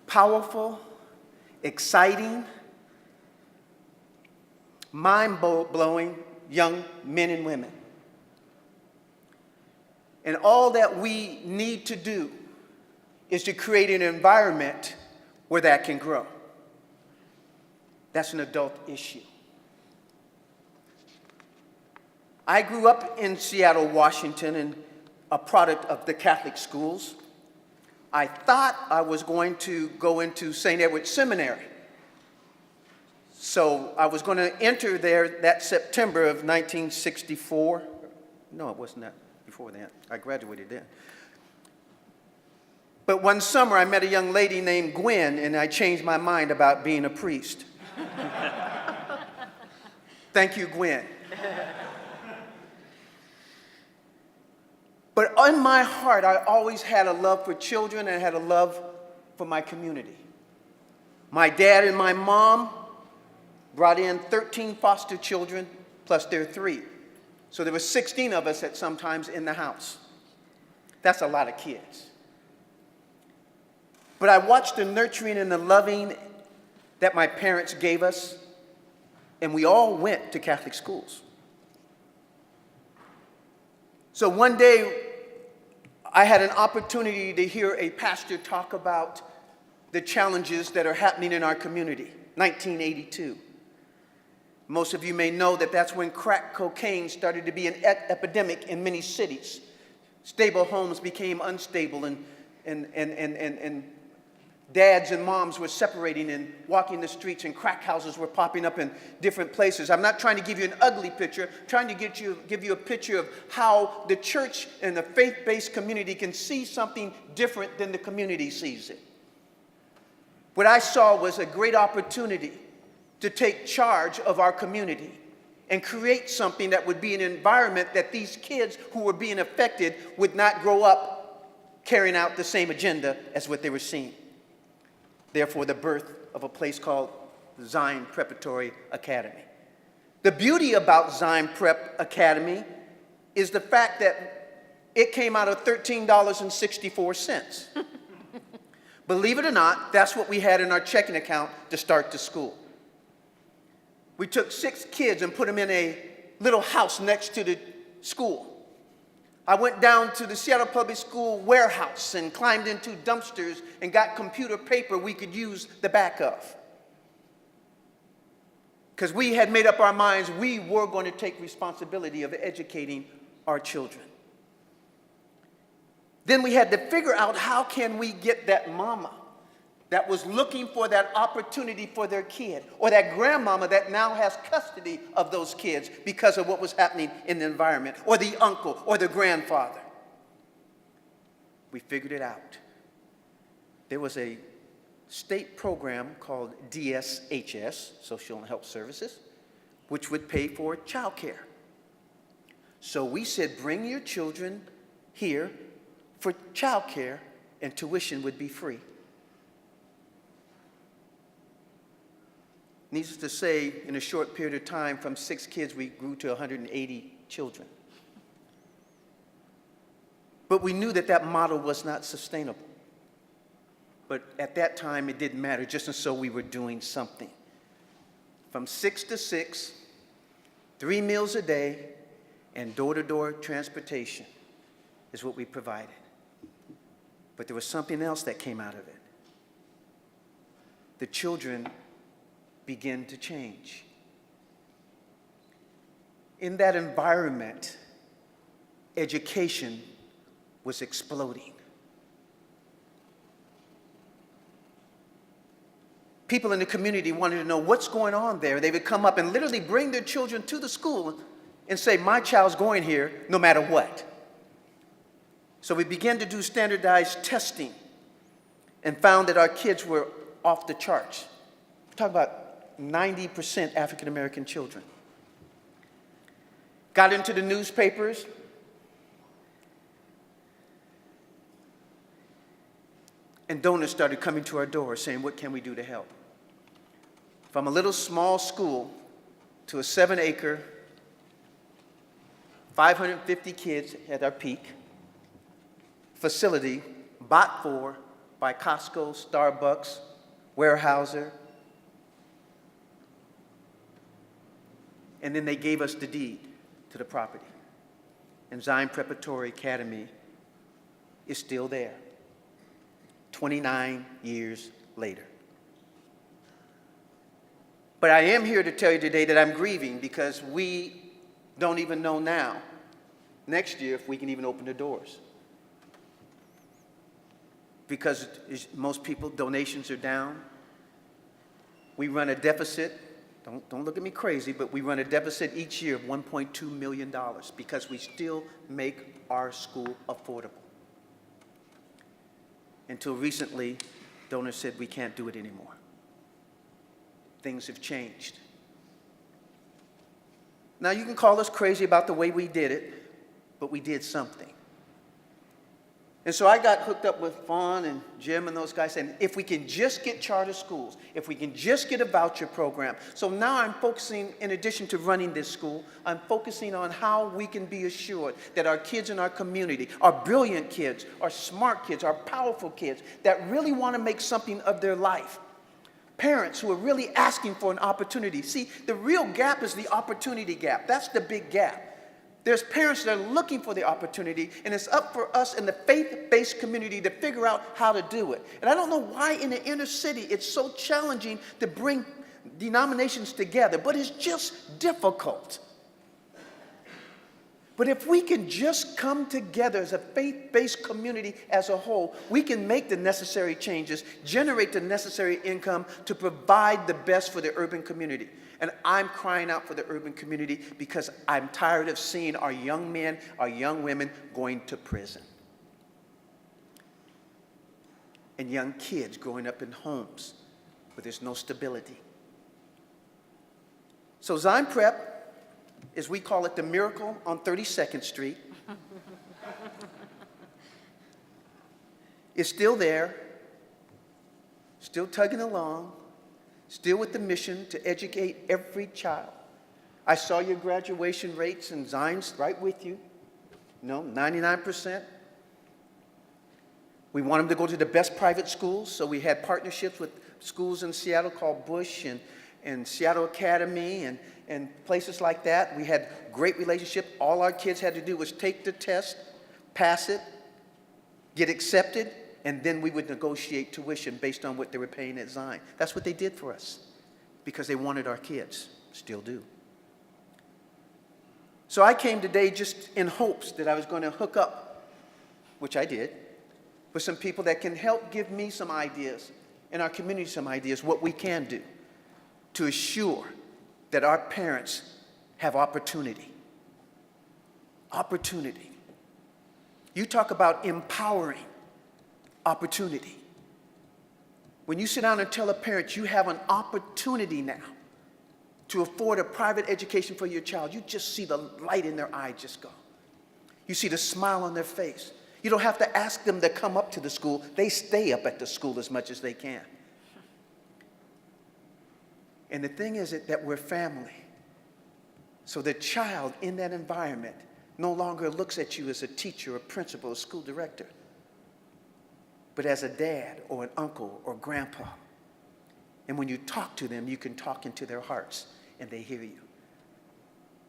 powerful, exciting, mind-blowing young men and women. And all that we need to do is to create an environment where that can grow. That's an adult issue. I grew up in Seattle, Washington, and a product of the Catholic schools. I thought I was going to go into St. Edward's Seminary. So I was going to enter there that September of 1964. No, it wasn't that. Before that. I graduated then. But one summer, I met a young lady named Gwen, and I changed my mind about being a priest. Thank you, Gwen. But in my heart, I always had a love for children and I had a love for my community. My dad and my mom brought in 13 foster children, plus their 3. So there were 16 of us at sometimes in the house. That's a lot of kids. But I watched the nurturing and the loving that my parents gave us, and we all went to Catholic schools. So one day, I had an opportunity to hear a pastor talk about the challenges that are happening in our community, 1982. Most of you may know that that's when crack cocaine started to be an epidemic in many cities. Stable homes became unstable, and dads and moms were separating and walking the streets, and crack houses were popping up in different places. I'm not trying to give you an ugly picture, I'm trying to give you a picture of how the church and the faith-based community can see something different than the community sees it. What I saw was a great opportunity to take charge of our community and create something that would be an environment that these kids who were being affected would not grow up carrying out the same agenda as what they were seeing. Therefore, the birth of a place called Zion Preparatory Academy. The beauty about Zion Prep Academy is the fact that it came out of $13.64. Believe it or not, that's what we had in our checking account to start the school. We took 6 kids and put them in a little house next to the school. I went down to the Seattle Public School warehouse and climbed into dumpsters and got computer paper we could use the back of. Because we had made up our minds we were going to take responsibility of educating our children. Then we had to figure out how can we get that mama that was looking for that opportunity for their kid, or that grandmama that now has custody of those kids because of what was happening in the environment, or the uncle, or the grandfather. We figured it out. There was a state program called DSHS, Social and Health Services, which would pay for child care. So we said, bring your children here for child care, and tuition would be free. Needless to say, in a short period of time, from 6 kids, we grew to 180 children. But we knew that that model was not sustainable. But at that time, it didn't matter, just and so we were doing something. From 6 to 6, 3 meals a day, and door-to-door transportation is what we provided. But there was something else that came out of it. The children begin to change. In that environment, education was exploding. People in the community wanted to know what's going on there. They would come up and literally bring their children to the school and say, my child's going here no matter what. So we began to do standardized testing and found that our kids were off the charts. We're talking about 90% African-American children. Got into the newspapers. And donors started coming to our door saying, what can we do to help? From a little small school to a 7-acre, 550 kids at our peak facility, bought for by Costco, Starbucks, Weyerhaeuser. And then they gave us the deed to the property. And Zion Preparatory Academy is still there, 29 years later. But I am here to tell you today that I'm grieving because we don't even know now, next year, if we can even open the doors. Because most people, donations are down. We run a deficit. Don't look at me crazy, but we run a deficit each year of $1.2 million because we still make our school affordable. Until recently, donors said we can't do it anymore. Things have changed. Now, you can call us crazy about the way we did it, but we did something. And so I got hooked up with Fawn and Jim and those guys saying, if we can just get charter schools, if we can just get a voucher program. So now I'm focusing, in addition to running this school, I'm focusing on how we can be assured that our kids in our community, our brilliant kids, our smart kids, our powerful kids that really want to make something of their life, parents who are really asking for an opportunity. See, the real gap is the opportunity gap. That's the big gap. There's parents that are looking for the opportunity, and it's up for us in the faith-based community to figure out how to do it. And I don't know why in the inner city it's so challenging to bring denominations together, but it's just difficult. But if we can just come together as a faith-based community as a whole, we can make the necessary changes, generate the necessary income to provide the best for the urban community. And I'm crying out for the urban community because I'm tired of seeing our young men, our young women going to prison. And young kids growing up in homes where there's no stability. So Zion Prep, as we call it, the miracle on 32nd Street, is still there, still tugging along, still with the mission to educate every child. I saw your graduation rates, and Zion's right with you. 99%. We want them to go to the best private schools, so we had partnerships with schools in Seattle called Bush and Seattle Acadmey and places like that. We had great relationship. All our kids had to do was take the test, pass it, get accepted, and then we would negotiate tuition based on what they were paying at Zion. That's what they did for us because they wanted our kids, still do. So I came today just in hopes that I was going to hook up, which I did, with some people that can help give me some ideas and our community some ideas what we can do to assure that our parents have opportunity. Opportunity. You talk about empowering opportunity. When you sit down and tell a parent you have an opportunity now to afford a private education for your child, you just see the light in their eye just go. You see the smile on their face. You don't have to ask them to come up to the school. They stay up at the school as much as they can. And the thing is that we're family. So the child in that environment no longer looks at you as a teacher, a principal, a school director, but as a dad or an uncle or grandpa. And when you talk to them, you can talk into their hearts and they hear you.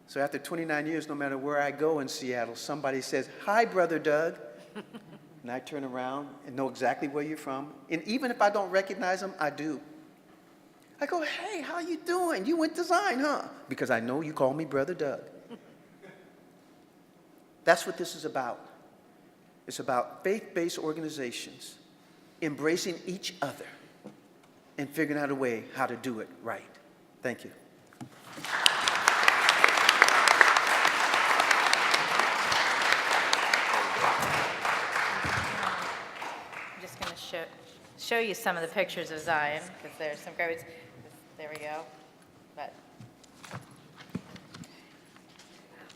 So after 29 years, no matter where I go in Seattle, somebody says, "Hi, Brother Doug." And I turn around and know exactly where you're from. And even if I don't recognize them, I do. I go, "Hey, how you doing? You went to Zion, huh?" Because I know you call me Brother Doug. That's what this is about. It's about faith-based organizations embracing each other and figuring out a way how to do it right. Thank you. I'm just going to show you some of the pictures of Zion because there's some great. There we go. But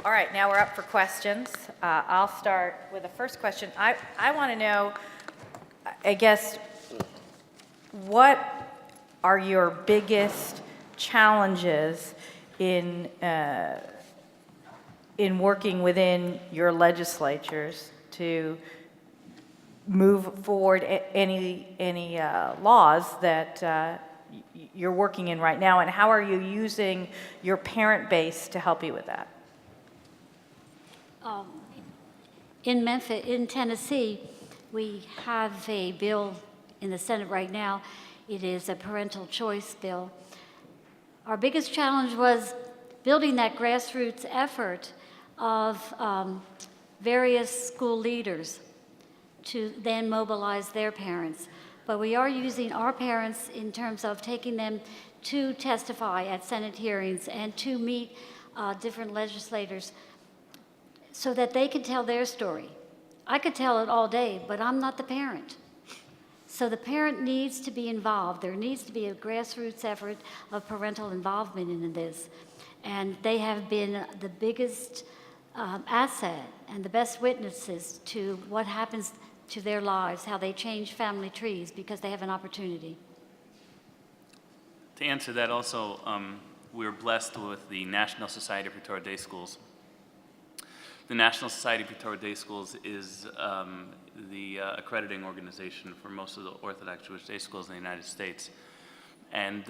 all right, now we're up for questions. I'll start with the first question. I want to know, I guess, what are your biggest challenges in working within your legislatures to move forward any laws that you're working in right now, and how are you using your parent base to help you with that? In Memphis, in Tennessee, we have a bill in the Senate right now. It is a parental choice bill. Our biggest challenge was building that grassroots effort of various school leaders to then mobilize their parents. But we are using our parents in terms of taking them to testify at Senate hearings and to meet different legislators so that they can tell their story. I could tell it all day, but I'm not the parent. So the parent needs to be involved. There needs to be a grassroots effort of parental involvement in this. And they have been the biggest asset and the best witnesses to what happens to their lives, how they change family trees because they have an opportunity. To answer that also, we're blessed with the National Society of Preparatory Day Schools. The National Society of Preparatory Day Schools is the accrediting organization for most of the Orthodox Jewish day schools in the United States. And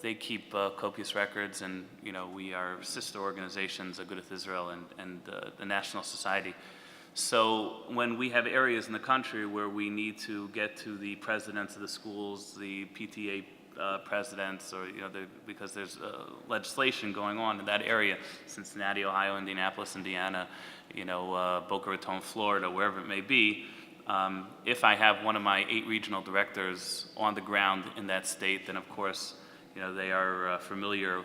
they keep copious records, and we are sister organizations, Agudath Israel and the National Society. So when we have areas in the country where we need to get to the presidents of the schools, the PTA presidents, or because there's legislation going on in that area, Cincinnati, Ohio, Indianapolis, Indiana, Boca Raton, Florida, wherever it may be, if I have one of my 8 regional directors on the ground in that state, then of course, they are familiar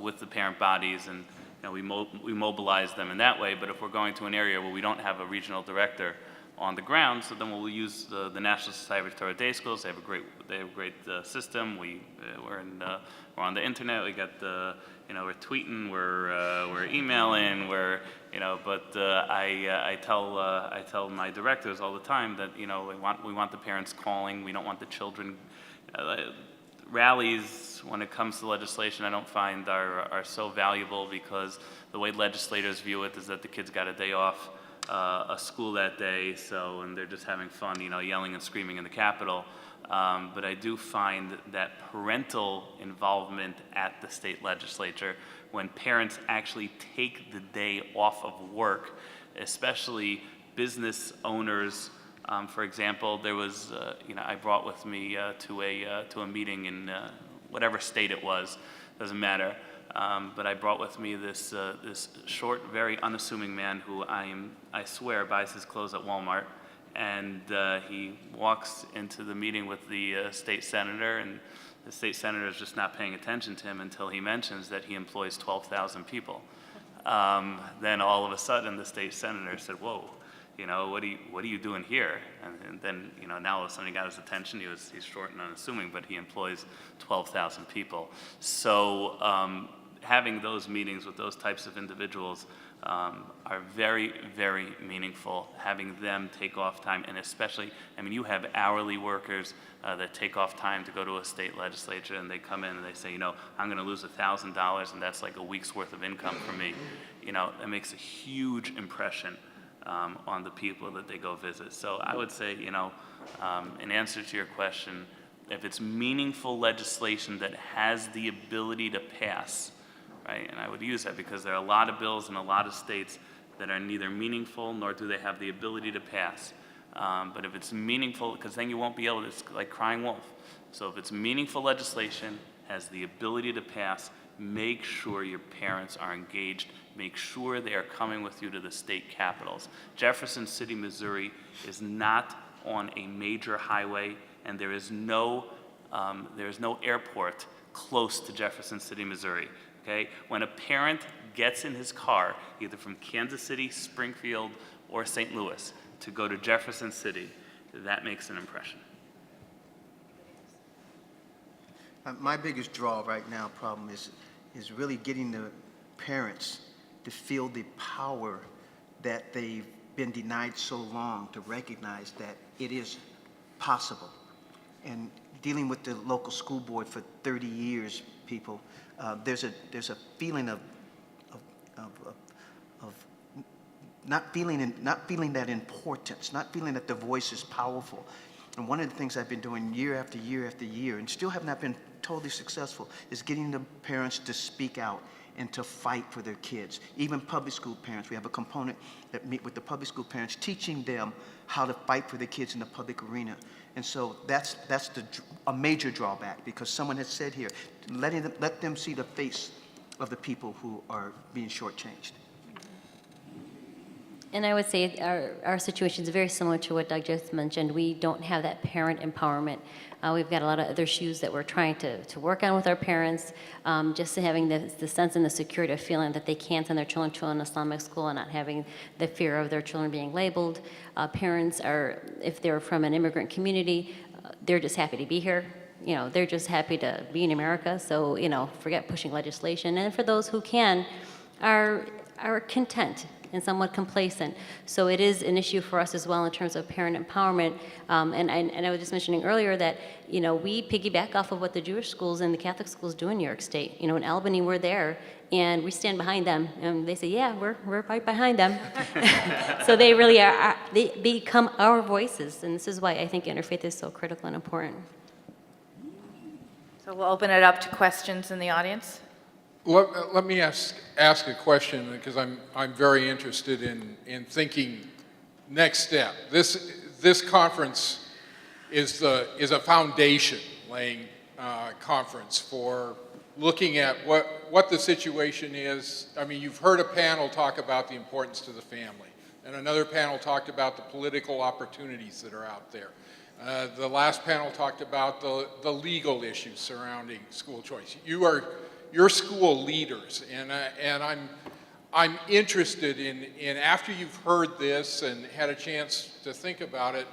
with the parent bodies, and we mobilize them in that way. But if we're going to an area where we don't have a regional director on the ground, so then we'll use the National Society of Preparatory Day Schools. They have a great system. We're on the internet. We got we're tweeting, we're emailing, But I tell my directors all the time that we want the parents calling. We don't want the children. Rallies, when it comes to legislation, I don't find are so valuable, because the way legislators view it is that the kids got a day off a school that day, and they're just having fun, yelling and screaming in the Capitol. But I do find that parental involvement at the state legislature, when parents actually take the day off of work, especially business owners. For example, there was, I brought with me to a meeting in whatever state it was, doesn't matter. But I brought with me this short, very unassuming man who I swear buys his clothes at Walmart, and he walks into the meeting with the state senator, and the state senator is just not paying attention to him until he mentions that he employs 12,000 people. Then all of a sudden, the state senator said, "Whoa. What are you doing here?" And then, now all of a sudden he got his attention. He's short and unassuming, but he employs 12,000 people. So having those meetings with those types of individuals are very, very meaningful. Having them take off time, and especially, you have hourly workers that take off time to go to a state legislature, and they come in and they say, I'm going to lose $1,000, and that's like a week's worth of income for me. It makes a huge impression on the people that they go visit. So I would say, in answer to your question, if it's meaningful legislation that has the ability to pass, right, and I would use that because there are a lot of bills in a lot of states that are neither meaningful nor do they have the ability to pass. But if it's meaningful, because then you won't be able to, it's like crying wolf. So if it's meaningful legislation, has the ability to pass, make sure your parents are engaged. Make sure they are coming with you to the state capitals. Jefferson City, Missouri is not on a major highway, and there is no airport close to Jefferson City, Missouri. Okay? When a parent gets in his car, either from Kansas City, Springfield, or St. Louis, to go to Jefferson City, that makes an impression. My biggest draw right now problem is is really getting the parents to feel the power that they've been denied so long, to recognize that it is possible. And dealing with the local school board for 30 years, people, there's a feeling of not feeling that importance, not feeling that the voice is powerful. And one of the things I've been doing year after year after year, and still have not been totally successful, is getting the parents to speak out and to fight for their kids. Even public school parents, we have a component that meet with the public school parents, teaching them how to fight for their kids in the public arena. And so that's a major drawback, because someone has said here, let them see the face of the people who are being shortchanged. And I would say our situation is very similar to what Doug just mentioned. We don't have that parent empowerment. We've got a lot of other issues that we're trying to work on with our parents, just having the sense and the security of feeling that they can send their children to an Islamic school and not having the fear of their children being labeled. Parents are, if they're from an immigrant community, they're just happy to be here. You know, they're just happy to be in America, so, you know, forget pushing legislation. And for those who can, are content and somewhat complacent. So it is an issue for us as well in terms of parent empowerment. And I was just mentioning earlier that, you know, we piggyback off of what the Jewish schools and the Catholic schools do in New York State. You know, in Albany, we're there, and we stand behind them. And they say, yeah, we're right behind them. So they really are, they become our voices. And this is why I think interfaith is so critical and important. So we'll open it up to questions in the audience. Let me ask a question, because I'm very interested in thinking next step. This conference is a foundation laying conference for looking at what the situation is. I mean, you've heard a panel talk about the importance to the family, and another panel talked about the political opportunities that are out there. The last panel talked about the legal issues surrounding school choice. You're school leaders, and I'm interested in after you've heard this and had a chance to think about it,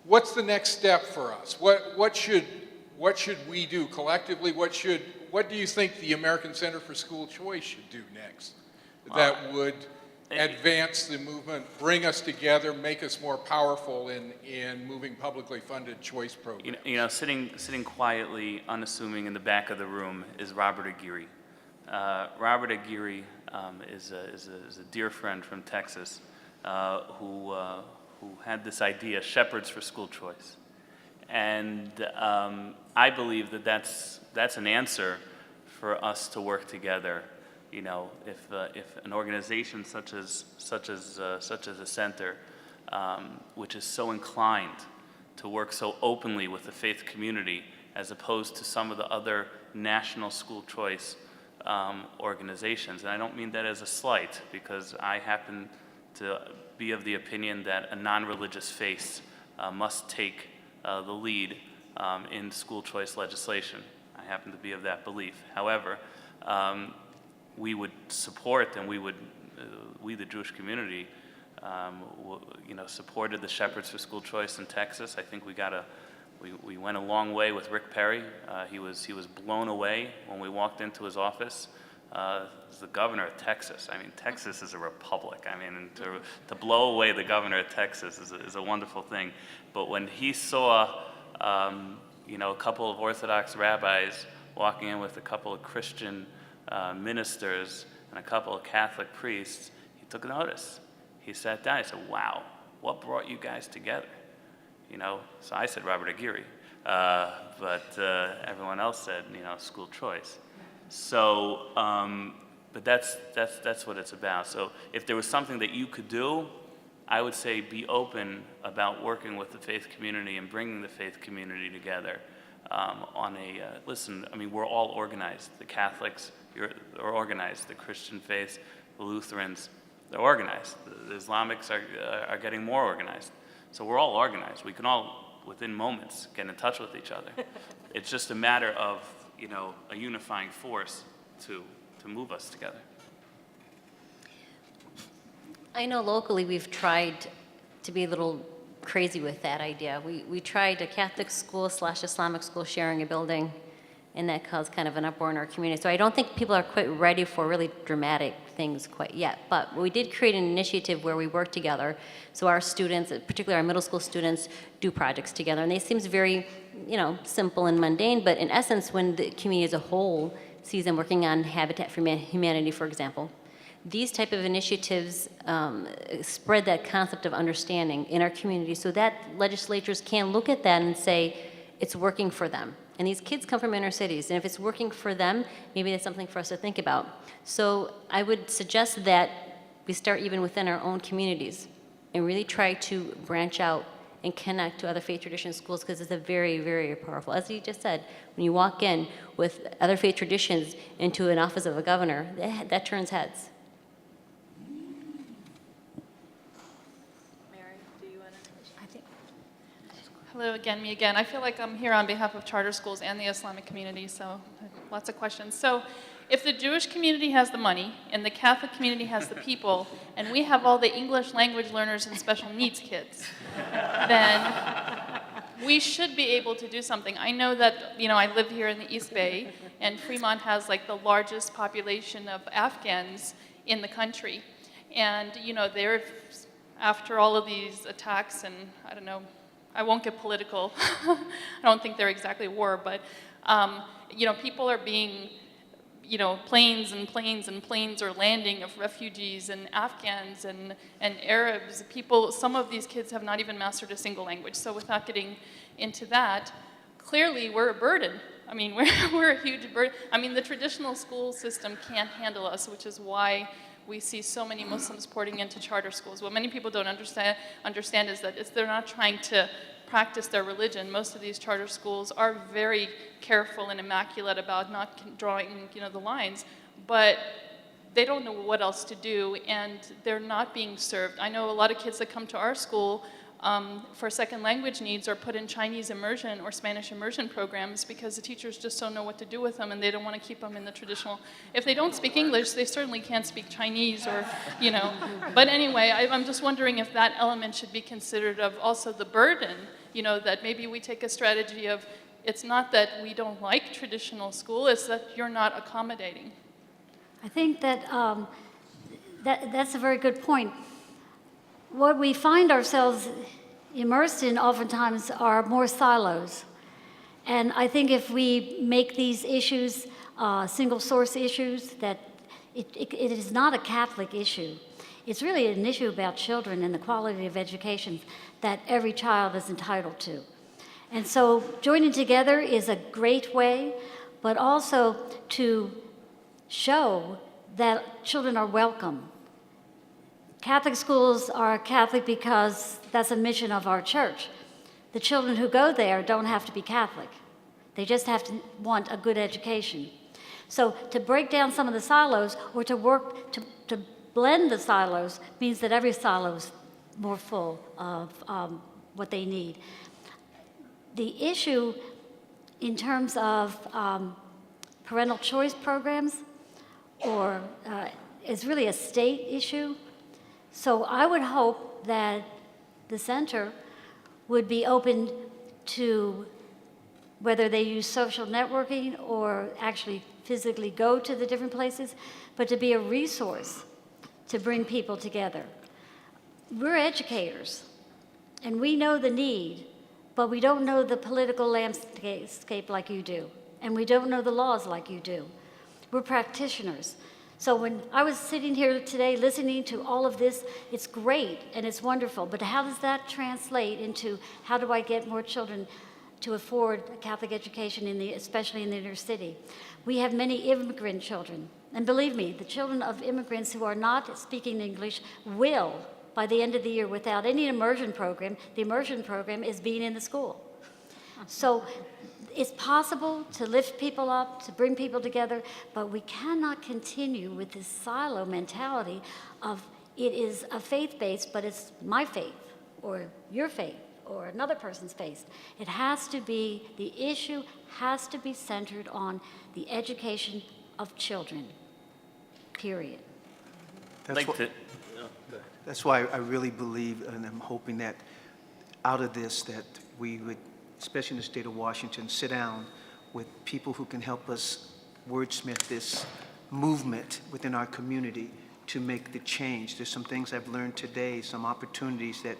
what's the next step for us? What should we do collectively? What do you think the American Center for School Choice should do next that would advance the movement, bring us together, make us more powerful in moving publicly funded choice programs? You know, sitting quietly, unassuming in the back of the room is Robert Aguirre. Robert Aguirre is a dear friend from Texas who had this idea, Shepherds for School Choice. And I believe that's an answer for us to work together. You know, if an organization such as a center, which is so inclined to work so openly with the faith community, as opposed to some of the other national school choice organizations, and I don't mean that as a slight, because I happen to be of the opinion that a non-religious faith must take the lead in school choice legislation. I happen to be of that belief. However, we would support, and we the Jewish community, supported the Shepherds for School Choice in Texas. I think we went a long way with Rick Perry. He was blown away when we walked into his office. As the governor of Texas. I mean, Texas is a republic. I mean, to blow away the governor of Texas is a wonderful thing. But when he saw, a couple of Orthodox rabbis walking in with a couple of Christian ministers and a couple of Catholic priests, he took notice. He sat down. He said, "Wow, what brought you guys together?" So I said Robert Aguirre, but everyone else said, school choice. So, but that's what it's about. So if there was something that you could do, I would say be open about working with the faith community and bringing the faith community together listen, I mean, we're all organized. The Catholics are organized. The Christian faith, the Lutherans, they're organized. The Islamics are getting more organized. So we're all organized. We can all, within moments, get in touch with each other. It's just a matter of, a unifying force to move us together. I know locally we've tried to be a little crazy with that idea. We tried a Catholic school / Islamic school sharing a building, and that caused kind of an uproar in our community. So I don't think people are quite ready for really dramatic things quite yet. But we did create an initiative where we work together. So our students, particularly our middle school students, do projects together. And it seems very, simple and mundane, but in essence, when the community as a whole sees them working on Habitat for Humanity, for example, these type of initiatives spread that concept of understanding in our community so that legislatures can look at that and say, it's working for them. And these kids come from inner cities, and if it's working for them, maybe that's something for us to think about. So I would suggest that we start even within our own communities and really try to branch out and connect to other faith tradition schools, because it's a very, very powerful. As you just said, when you walk in with other faith traditions into an office of a governor, that turns heads. Hello again, me again. I feel like I'm here on behalf of charter schools and the Islamic community, so lots of questions. So if the Jewish community has the money and the Catholic community has the people, and we have all the English language learners and special needs kids, then we should be able to do something. I know that, I live here in the East Bay, and Fremont has like the largest population of Afghans in the country. And, they're, after all of these attacks and, I won't get political. I don't think they're exactly war, but, people are being, planes and planes and planes are landing of refugees and Afghans and Arabs. Some of these kids have not even mastered a single language. So without getting into that, clearly we're a burden. We're a huge burden. The traditional school system can't handle us, which is why we see so many Muslims pouring into charter schools. What many people don't understand is that they're not trying to practice their religion. Most of these charter schools are very careful and immaculate about not drawing, the lines, but they don't know what else to do, and they're not being served. I know a lot of kids that come to our school for second language needs are put in Chinese immersion or Spanish immersion programs because the teachers just don't know what to do with them, and they don't want to keep them in the traditional. If they don't speak English, they certainly can't speak Chinese or, But anyway, I'm just wondering if that element should be considered of also the burden, that maybe we take a strategy of, it's not that we don't like traditional school, it's that you're not accommodating. I think that, that's a very good point. What we find ourselves immersed in oftentimes are more silos. And I think if we make these issues single source issues, that it is not a Catholic issue. It's really an issue about children and the quality of education that every child is entitled to. And so joining together is a great way, but also to show that children are welcome. Catholic schools are Catholic because that's a mission of our church. The children who go there don't have to be Catholic. They just have to want a good education. So to break down some of the silos or to work to blend the silos means that every silo is more full of what they need. The issue in terms of parental choice programs is really a state issue. So I would hope that the center would be open to whether they use social networking or actually physically go to the different places, but to be a resource to bring people together. We're educators, and we know the need, but we don't know the political landscape like you do, and we don't know the laws like you do. We're practitioners. So when I was sitting here today listening to all of this, it's great and it's wonderful, but how does that translate into how do I get more children to afford a Catholic education, especially in the inner city? We have many immigrant children, and believe me, the children of immigrants who are not speaking English will, by the end of the year, without any immersion program, the immersion program is being in the school. So it's possible to lift people up, to bring people together, but we cannot continue with this silo mentality of it is a faith-based, but it's my faith, or your faith, or another person's faith. It has to be, the issue has to be centered on the education of children, period. That's why I really believe, and I'm hoping that out of this, that we would, especially in the state of Washington, sit down with people who can help us wordsmith this movement within our community to make the change. There's some things I've learned today, some opportunities that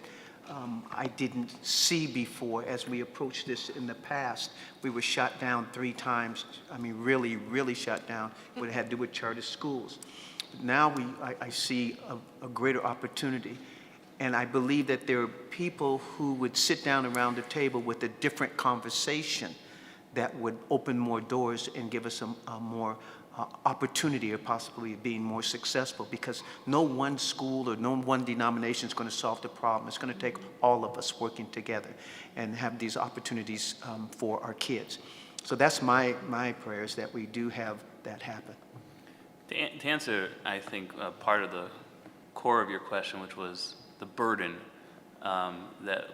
I didn't see before as we approached this in the past. We were shot down 3 times. I mean, really, really shut down. What it had to do with charter schools. Now I see a greater opportunity. And I believe that there are people who would sit down around the table with a different conversation that would open more doors and give us a more opportunity or possibly being more successful, because no one school or no one denomination is going to solve the problem. It's going to take all of us working together and have these opportunities for our kids. So that's my prayer, is that we do have that happen. To answer, I think, part of the core of your question, which was the burden that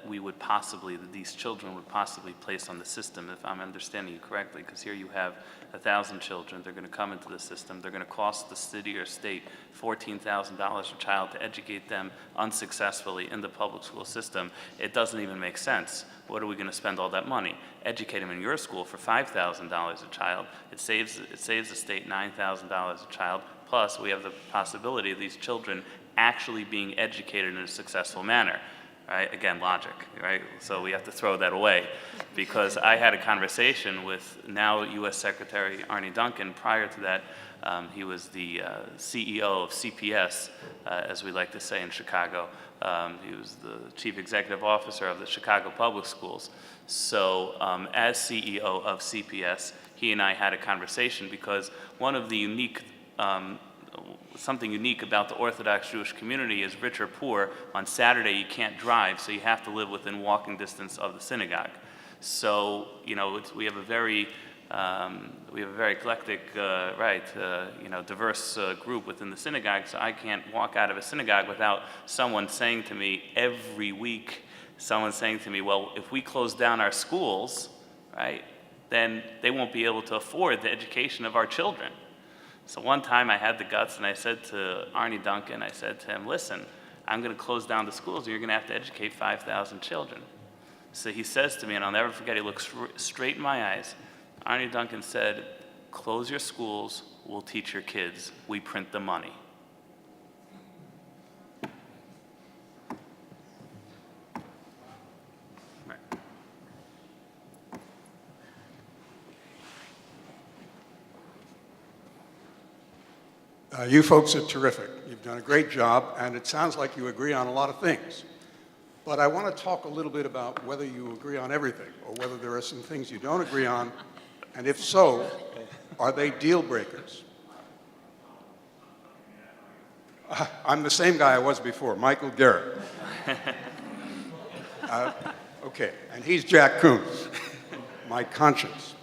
these children would possibly place on the system, if I'm understanding you correctly, because here you have 1,000 children, they're going to come into the system, they're going to cost the city or state $14,000 a child to educate them unsuccessfully in the public school system. It doesn't even make sense. What are we going to spend all that money? Educate them in your school for $5,000 a child. It saves the state $9,000 a child, plus we have the possibility of these children actually being educated in a successful manner. Right? Again, logic, right? So we have to throw that away, because I had a conversation with now U.S. Secretary Arne Duncan. Prior to that, he was the CEO of CPS, as we like to say in Chicago. He was the chief executive officer of the Chicago Public Schools. So as CEO of CPS, he and I had a conversation, because one of the something unique about the Orthodox Jewish community is, rich or poor, on Saturday you can't drive, so you have to live within walking distance of the synagogue. So, we have a very eclectic, diverse group within the synagogue, so I can't walk out of a synagogue without someone saying to me every week, well, if we close down our schools, right, then they won't be able to afford the education of our children. So one time I had the guts and I said to Arne Duncan, I said to him, listen, I'm going to close down the schools and you're going to have to educate 5,000 children. So he says to me, and I'll never forget, he looks straight in my eyes. Arne Duncan said, close your schools, we'll teach your kids. We print the money. You folks are terrific. You've done a great job, and it sounds like you agree on a lot of things. But I want to talk a little bit about whether you agree on everything, or whether there are some things you don't agree on, and if so, are they deal breakers? I'm the same guy I was before, Michael Garrett. Okay, and he's Jack Coons, my conscience.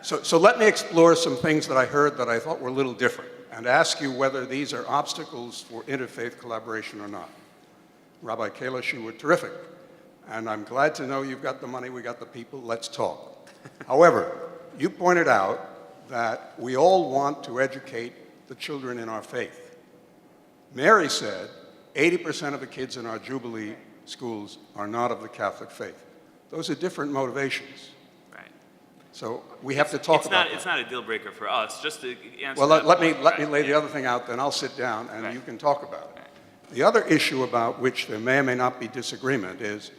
So let me explore some things that I heard that I thought were a little different, and ask you whether these are obstacles for interfaith collaboration or not. Rabbi Kalish, you were terrific, and I'm glad to know you've got the money, we got the people, let's talk. However, you pointed out that we all want to educate the children in our faith. Mary said 80% of the kids in our Jubilee schools are not of the Catholic faith. Those are different motivations. So we have to talk about that. It's not a deal breaker for us. Just to answer. Well, let me lay the other thing out, then I'll sit down and you can talk about it. The other issue about which there may or may not be disagreement is,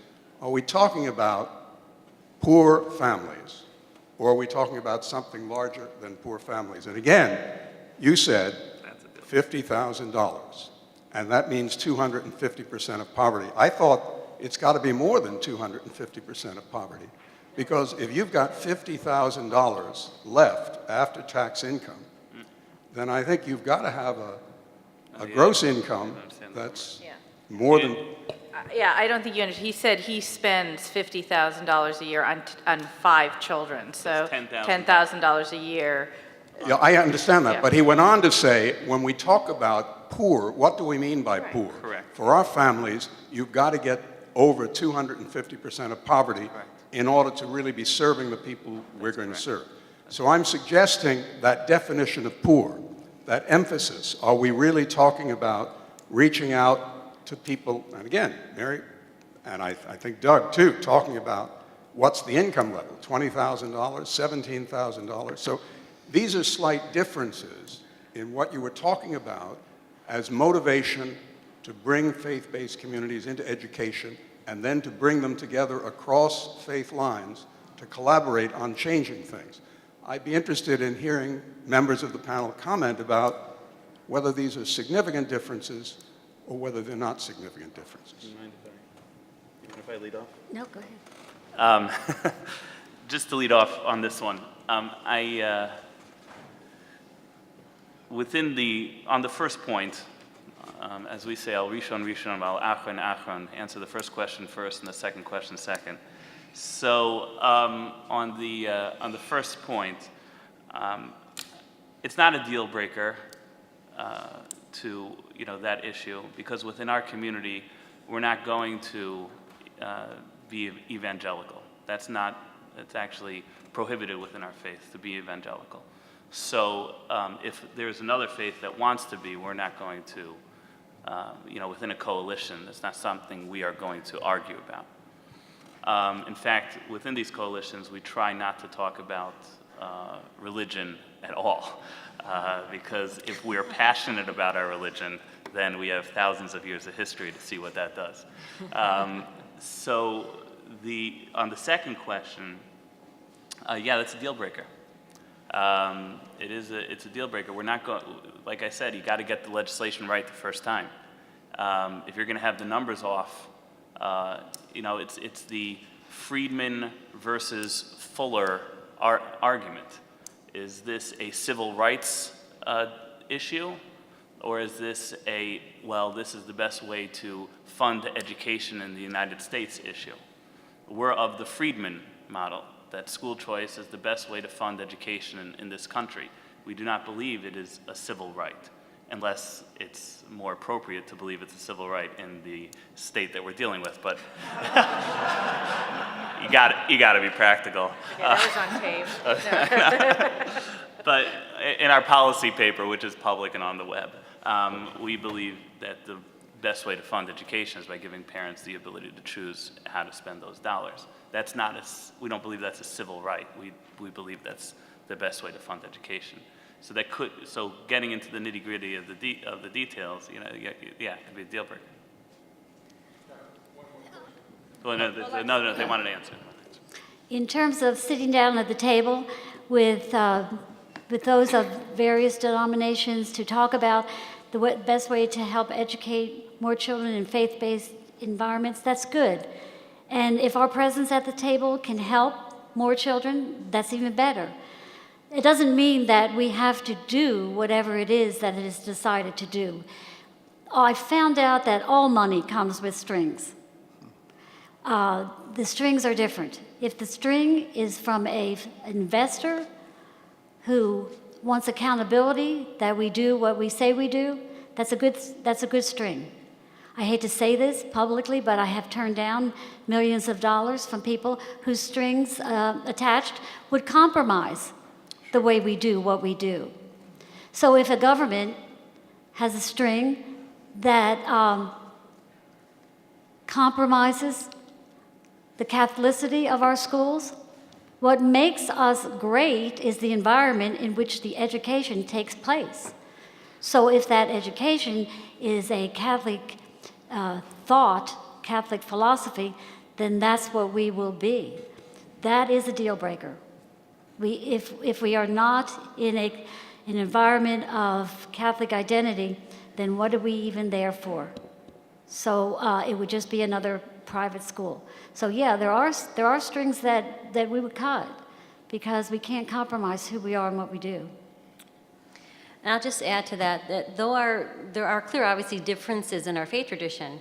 are we talking about poor families, or are we talking about something larger than poor families? And again, you said $50,000, and that means 250% of poverty. I thought it's got to be more than 250% of poverty. Because if you've got $50,000 left after tax income, then I think you've got to have a gross income that's more than... Yeah, I don't think you understand. He said he spends $50,000 a year on 5 children, so $10,000 a year. Yeah, I understand that, Yeah. but he went on to say, when we talk about poor, what do we mean by poor? Correct. For our families, you've got to get over 250% of poverty in order to really be serving the people we're going to serve. So I'm suggesting that definition of poor, that emphasis, are we really talking about reaching out to people, and again, Mary, and I think Doug too, talking about what's the income level? $20,000, $17,000. So these are slight differences in what you were talking about as motivation to bring faith-based communities into education and then to bring them together across faith lines to collaborate on changing things. I'd be interested in hearing members of the panel comment about whether these are significant differences or whether they're not significant differences. Do you mind if I lead off? No, go ahead. Just to lead off on this one, on the first point, as we say, al rishon rishon, al achron achron, answer the first question first and the second question second. So on the first point, it's not a deal breaker to that issue, because within our community we're not going to be evangelical. It's actually prohibited within our faith to be evangelical. So if there's another faith that wants to be, we're not going to, within a coalition, that's not something we are going to argue about. In fact, within these coalitions, we try not to talk about religion at all, because if we're passionate about our religion, then we have thousands of years of history to see what that does. So on the second question, yeah, that's a deal breaker. It's a deal breaker. We're not going, like I said, you got to get the legislation right the first time. If you're going to have the numbers off, it's the Friedman versus Fuller argument. Is this a civil rights issue, or is this this is the best way to fund education in the United States issue? We're of the Friedman model, that school choice is the best way to fund education in this country. We do not believe it is a civil right, unless it's more appropriate to believe it's a civil right in the state that we're dealing with. But you got to be practical. Yeah, that was on tape. But in our policy paper, which is public and on the web, we believe that the best way to fund education is by giving parents the ability to choose how to spend those dollars. We don't believe that's a civil right. We believe that's the best way to fund education. So getting into the nitty-gritty of the details, it could be a deal breaker. Well, no, they wanted to answer. In terms of sitting down at the table with those of various denominations to talk about the best way to help educate more children in faith-based environments, that's good. And if our presence at the table can help more children, that's even better. It doesn't mean that we have to do whatever it is that it is decided to do. I found out that all money comes with strings. The strings are different. If the string is from an investor who wants accountability, that we do what we say we do, that's a good string. I hate to say this publicly, but I have turned down millions of dollars from people whose strings attached would compromise the way we do what we do. So if a government has a string that compromises the Catholicity of our schools, what makes us great is the environment in which the education takes place. So if that education is a Catholic thought, Catholic philosophy, then that's what we will be. That is a deal breaker. If we are not in an environment of Catholic identity, then what are we even there for? So it would just be another private school. So yeah, there are strings that we would cut because we can't compromise who we are and what we do. And I'll just add to that though there are clear, obviously, differences in our faith tradition,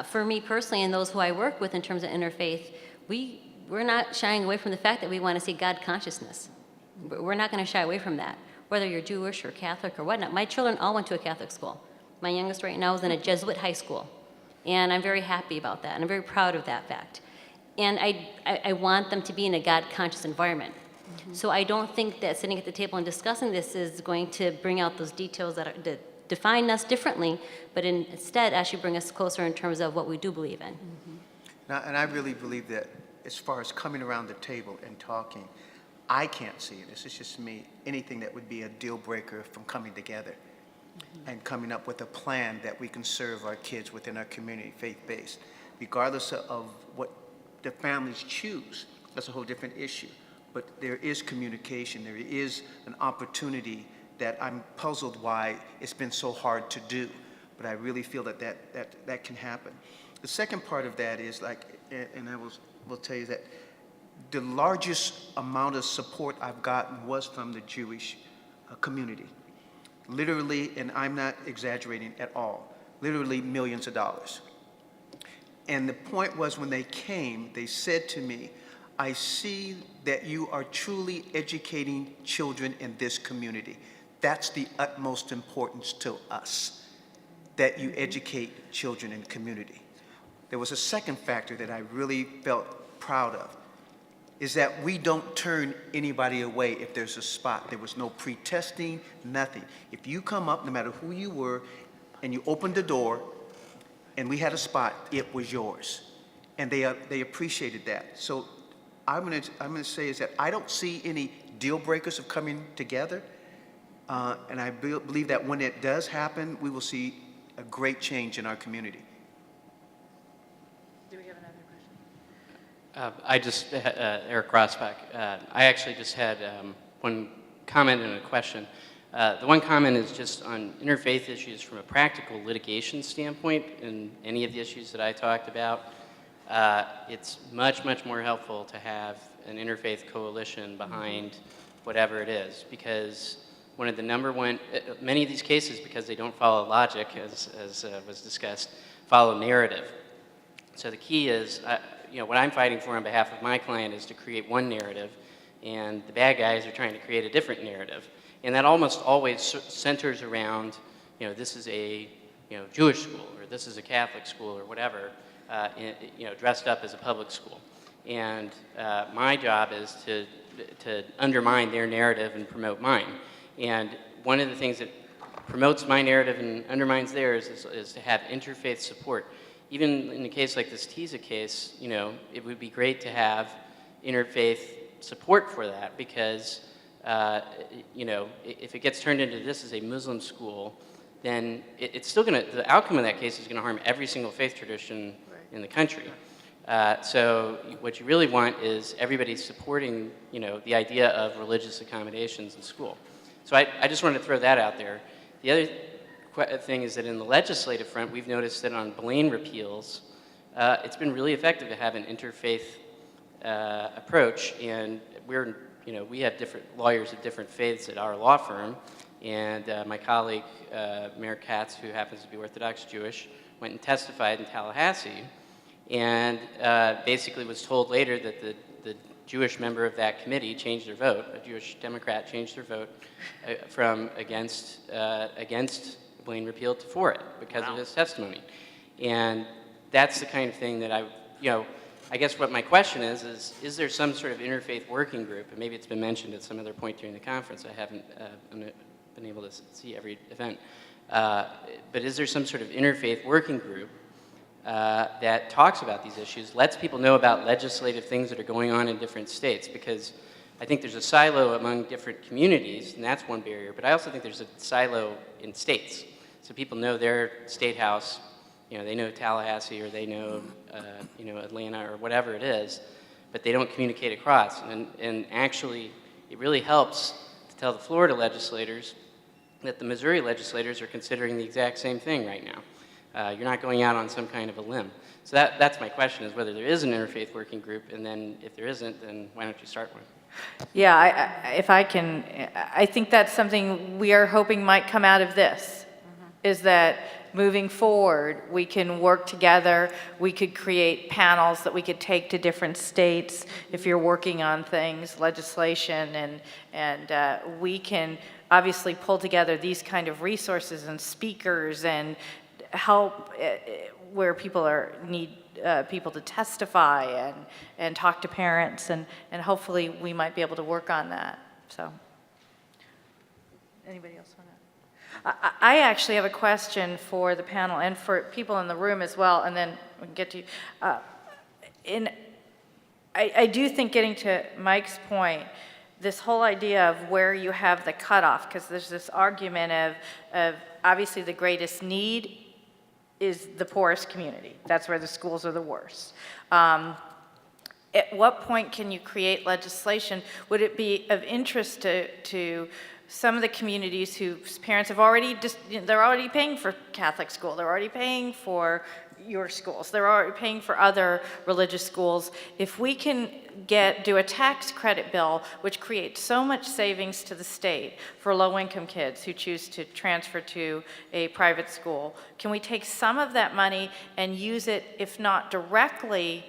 for me personally and those who I work with in terms of interfaith, we're not shying away from the fact that we want to see God consciousness. We're not going to shy away from that, whether you're Jewish or Catholic or whatnot. My children all went to a Catholic school. My youngest right now is in a Jesuit high school, and I'm very happy about that, and I'm very proud of that fact. And I want them to be in a God-conscious environment. Mm-hmm. So I don't think that sitting at the table and discussing this is going to bring out those details that define us differently, but instead actually bring us closer in terms of what we do believe in. Mm-hmm. And I really believe that as far as coming around the table and talking, I can't see, this is just me, anything that would be a deal breaker from coming together and coming up with a plan that we can serve our kids within our community, faith-based, regardless of what the families choose. That's a whole different issue. But there is communication, there is an opportunity that I'm puzzled why it's been so hard to do. But I really feel that can happen. The second part of that is and I will tell you that the largest amount of support I've gotten was from the Jewish community. Literally, and I'm not exaggerating at all, literally millions of dollars. And the point was when they came, they said to me, I see that you are truly educating children in this community. That's the utmost importance to us, that you educate children in the community. There was a second factor that I really felt proud of, is that we don't turn anybody away if there's a spot. There was no pre-testing, nothing. If you come up, no matter who you were, and you opened the door, and we had a spot, it was yours. And they appreciated that. So I'm gonna say is that I don't see any deal breakers of coming together. And I believe that when it does happen, we will see a great change in our community. Do we have another question? Eric Rosbach. I actually just had one comment and a question. The one comment is just on interfaith issues from a practical litigation standpoint, and any of the issues that I talked about. It's much, much more helpful to have an interfaith coalition behind whatever it is, because one of the many of these cases, because they don't follow logic, as was discussed, follow narrative. So the key is, what I'm fighting for on behalf of my client is to create one narrative, and the bad guys are trying to create a different narrative. And that almost always centers around, this is a Jewish school, or this is a Catholic school, or whatever, dressed up as a public school. And my job is to undermine their narrative and promote mine. And one of the things that promotes my narrative and undermines theirs is to have interfaith support. Even in a case like this TISA case, it would be great to have interfaith support for that, because if it gets turned into this as a Muslim school, then it's still the outcome of that case is gonna harm every single faith tradition in the country. So what you really want is everybody supporting, the idea of religious accommodations in school. So I just wanted to throw that out there. The other thing is that in the legislative front, we've noticed that on Blaine repeals, it's been really effective to have an interfaith approach, and we have different lawyers of different faiths at our law firm, and my colleague, Mayor Katz, who happens to be Orthodox Jewish, went and testified in Tallahassee, and basically was told later that the Jewish member of that committee changed their vote. A Jewish Democrat changed their vote from against Blaine repeal to for it because of his testimony. And that's the kind of thing that I guess what my question is there some sort of interfaith working group, and maybe it's been mentioned at some other point during the conference, I haven't been able to see every event, but is there some sort of interfaith working group that talks about these issues, lets people know about legislative things that are going on in different states? Because I think there's a silo among different communities, and that's one barrier, but I also think there's a silo in states. So people know their state house, they know Tallahassee, or they know, Atlanta, or whatever it is, but they don't communicate across. And actually, it really helps to tell the Florida legislators that the Missouri legislators are considering the exact same thing right now. You're not going out on some kind of a limb. So that's my question, is whether there is an interfaith working group, and then if there isn't, then why don't you start one? Yeah, if I can, I think that's something we are hoping might come out of this, is that moving forward, we can work together, we could create panels that we could take to different states if you're working on things, legislation, and we can obviously pull together these kind of resources and speakers and help where people need people to testify and talk to parents, and hopefully we might be able to work on that. So, anybody else want to? I actually have a question for the panel and for people in the room as well, and then we can get to you. I do think, getting to Mike's point, this whole idea of where you have the cutoff, because there's this argument of obviously the greatest need is the poorest community. That's where the schools are the worst. At what point can you create legislation? Would it be of interest to some of the communities whose parents have already, they're already paying for Catholic school, they're already paying for your schools, they're already paying for other religious schools. If we can do a tax credit bill which creates so much savings to the state for low-income kids who choose to transfer to a private school, can we take some of that money and use it, if not directly,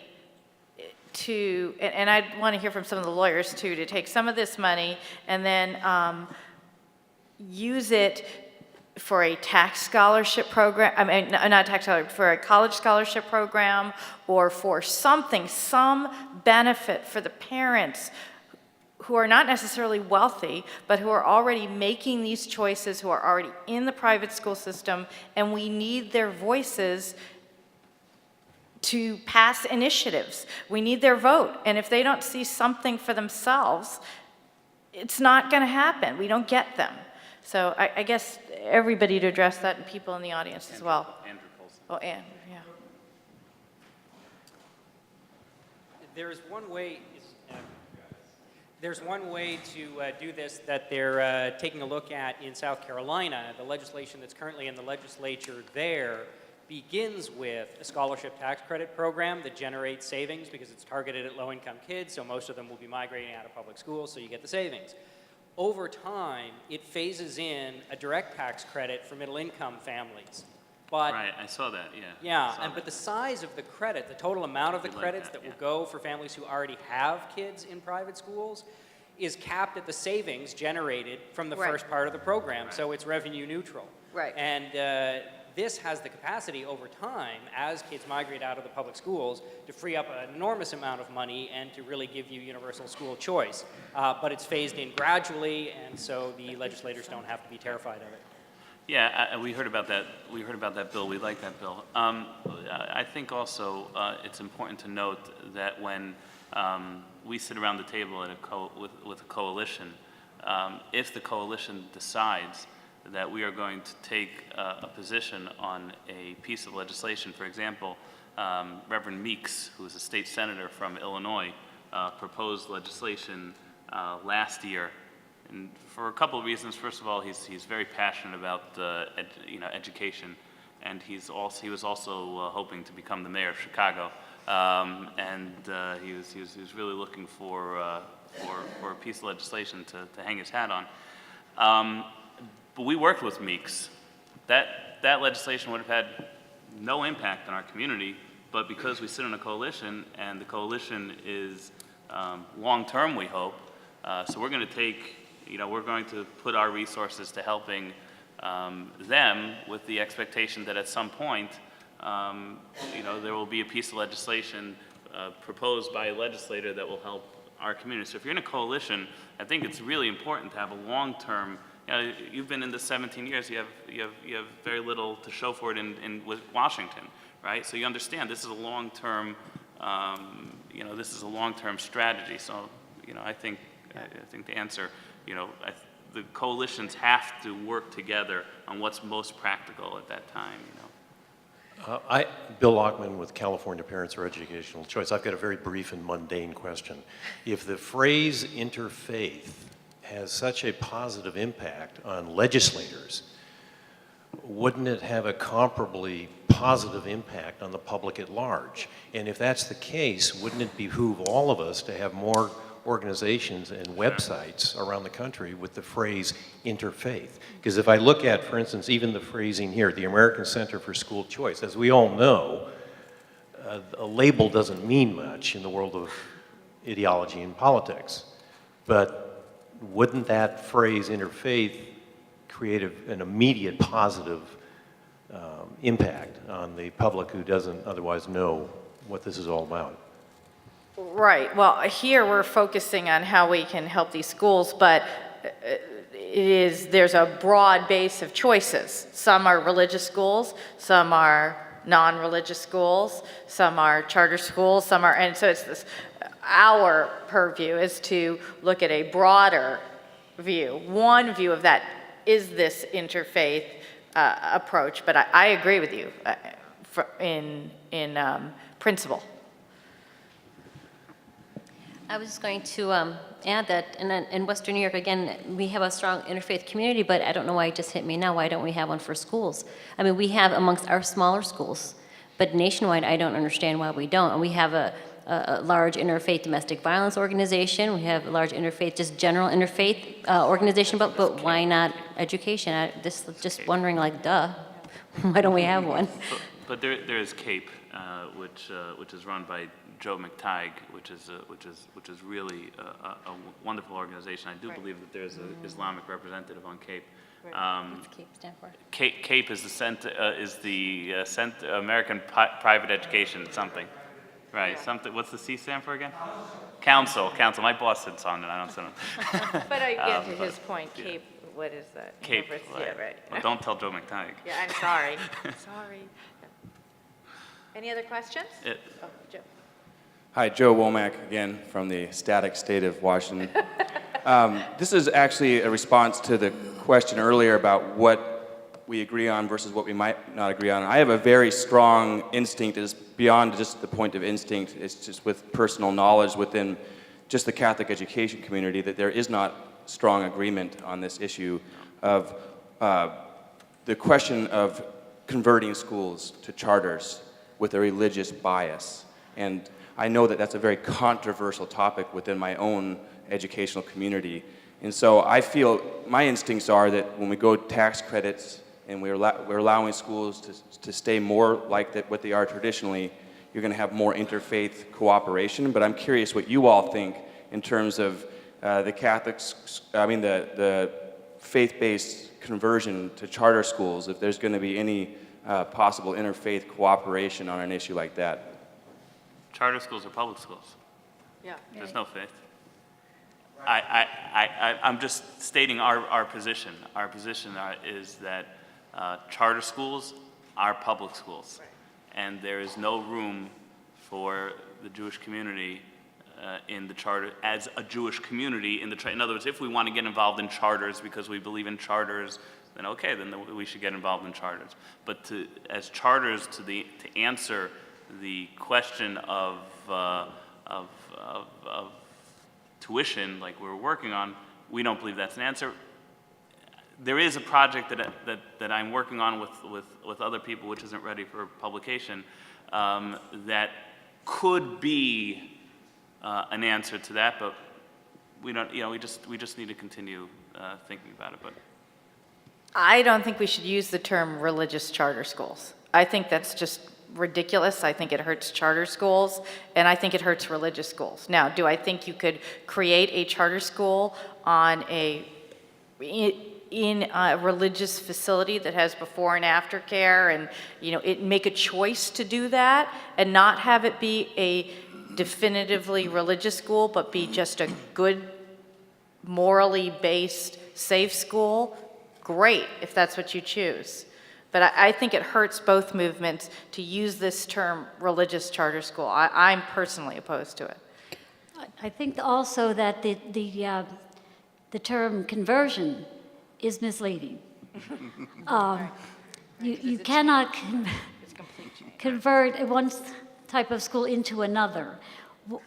and I want to hear from some of the lawyers too, to take some of this money and then use it for a tax scholarship program, I mean, not tax scholarship, for a college scholarship program, or for something, some benefit for the parents who are not necessarily wealthy, but who are already making these choices, who are already in the private school system, and we need their voices to pass initiatives. We need their vote, and if they don't see something for themselves, it's not going to happen. We don't get them. So I guess everybody to address that, and people in the audience as well. Andrew Colson. Oh, Anne, yeah. There's one way. There's one way to do this that they're taking a look at in South Carolina. The legislation that's currently in the legislature there begins with a scholarship tax credit program that generates savings because it's targeted at low-income kids, so most of them will be migrating out of public schools, so you get the savings. Over time, it phases in a direct tax credit for middle-income families. But, Right, I saw that, yeah. Yeah, but the size of the credit, the total amount of the credits that will go for families who already have kids in private schools is capped at the savings generated from the first part of the program, so it's revenue neutral. Right. And this has the capacity over time, as kids migrate out of the public schools, to free up an enormous amount of money and to really give you universal school choice. But it's phased in gradually, and so the legislators don't have to be terrified of it. Yeah, we heard about that. We heard about that bill. We like that bill. I think also it's important to note that when we sit around the table at with a coalition, if the coalition decides that we are going to take a position on a piece of legislation. For example, Reverend Meeks, who is a state senator from Illinois, proposed legislation last year, and for a couple of reasons. First of all, he's very passionate about education, and he was also hoping to become the mayor of Chicago, and he was really looking for a piece of legislation to hang his hat on. But we worked with Meeks. That legislation would have had no impact on our community, but because we sit in a coalition, and the coalition is long-term, we hope, so we're going to take, we're going to put our resources to helping them with the expectation that at some point, there will be a piece of legislation proposed by a legislator that will help our community. So if you're in a coalition, I think it's really important to have a long-term. You've been in this 17 years. You have very little to show for it with Washington, right? So you understand this is a long-term, this is a long-term strategy. So, I think the answer, the coalitions have to work together on what's most practical at that time. Bill Lockman with California Parents for Educational Choice. I've got a very brief and mundane question. If the phrase interfaith has such a positive impact on legislators, wouldn't it have a comparably positive impact on the public at large? And if that's the case, wouldn't it behoove all of us to have more organizations and websites around the country with the phrase interfaith? Because if I look at, for instance, even the phrasing here, the American Center for School Choice, as we all know, a label doesn't mean much in the world of ideology and politics. But wouldn't that phrase interfaith create an immediate positive impact on the public who doesn't otherwise know what this is all about? Right. Well, here we're focusing on how we can help these schools, but there's a broad base of choices. Some are religious schools, some are non-religious schools, some are charter schools, some are, and so it's this. our purview is to look at a broader view. One view of that is this interfaith approach, but I agree with you in principle. I was just going to add that in Western New York, again, we have a strong interfaith community, but I don't know why it just hit me now. Why don't we have one for schools? I mean, we have amongst our smaller schools, but nationwide, I don't understand why we don't. And we have a large interfaith domestic violence organization. We have a large interfaith, just general interfaith organization, but why not education? Just wondering, like, duh, why don't we have one? But there is CAPE, which is run by Joe McTighe, which is really a wonderful organization. I do believe that there's an Islamic representative on CAPE. What's CAPE stand for? CAPE is the American Private Education something, right? Something. What's the C stand for again? Council. My boss sits on it. I don't sit on it. But I get to his point, CAPE. What is that? CAPE. Yeah, right. Well, don't tell Joe McTighe. Yeah, I'm sorry. Sorry. Any other questions? Oh, Joe. Hi, Joe Womack again from the static state of Washington. This is actually a response to the question earlier about what we agree on versus what we might not agree on. I have a very strong instinct. It's beyond just the point of instinct. It's just with personal knowledge within just the Catholic education community that there is not strong agreement on this issue of the question of converting schools to charters with a religious bias. And I know that that's a very controversial topic within my own educational community. And so I feel my instincts are that when we go tax credits and we're allowing schools to stay more like what they are traditionally, you're going to have more interfaith cooperation. But I'm curious what you all think in terms of the faith-based conversion to charter schools, if there's going to be any possible interfaith cooperation on an issue like that. Charter schools are public schools. Yeah. There's no faith. I'm just stating our position. Our position is that charter schools are public schools, and there is no room for the Jewish community in the charter as a Jewish community in other words, if we want to get involved in charters because we believe in charters, then okay, then we should get involved in charters. But as charters to answer the question of tuition, like we're working on, we don't believe that's an answer. There is a project that I'm working on with other people, which isn't ready for publication, that could be an answer to that, but we don't. We just need to continue thinking about it. But I don't think we should use the term religious charter schools. I think that's just ridiculous. I think it hurts charter schools, and I think it hurts religious schools. Now, do I think you could create a charter school in a religious facility that has before and after care, and make a choice to do that, and not have it be a definitively religious school, but be just a good, morally based, safe school? Great, if that's what you choose. But I think it hurts both movements to use this term religious charter school. I'm personally opposed to it. I think also that the term conversion is misleading. You cannot convert one type of school into another.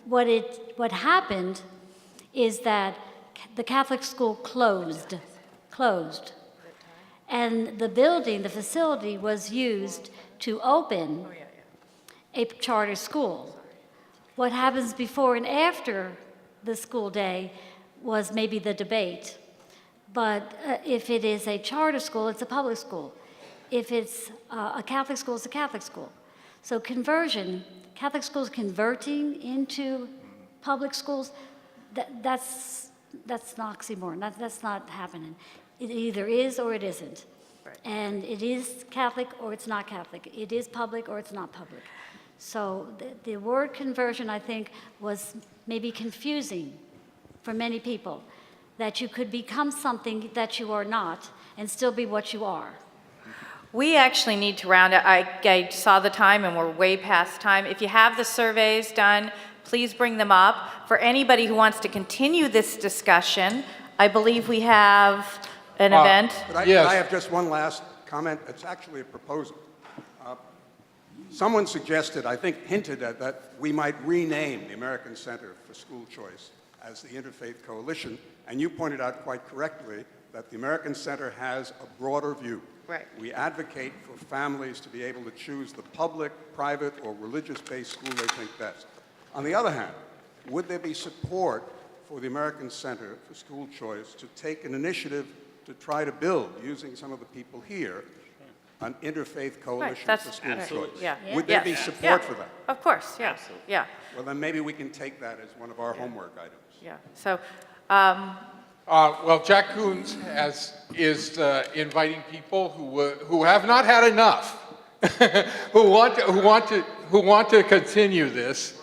What happened is that the Catholic school closed. And the building, the facility, was used to open a charter school. What happens before and after the school day was maybe the debate. But if it is a charter school, it's a public school. If it's a Catholic school, it's a Catholic school. So conversion, Catholic schools converting into public schools, that's an oxymoron. That's not happening. It either is or it isn't. Right. And it is Catholic or it's not Catholic. It is public or it's not public. So the word conversion, I think, was maybe confusing for many people, that you could become something that you are not and still be what you are. We actually need to round up. I saw the time and we're way past time. If you have the surveys done, please bring them up. For anybody who wants to continue this discussion, I believe we have an event. Could I have just one last comment? It's actually a proposal. Someone suggested, I think hinted at, that we might rename the American Center for School Choice as the Interfaith Coalition, and you pointed out quite correctly that the American Center has a broader view. Right. We advocate for families to be able to choose the public, private, or religious-based school they think best. On the other hand, would there be support for the American Center for School Choice to take an initiative to try to build, using some of the people here, an interfaith coalition for school choice? Yeah. Would there be support for that? Of course, yeah. Absolutely. Yeah, Well, then maybe we can take that as one of our homework items. yeah. So, Well, Jack Coons is inviting people who have not had enough, who want to continue this.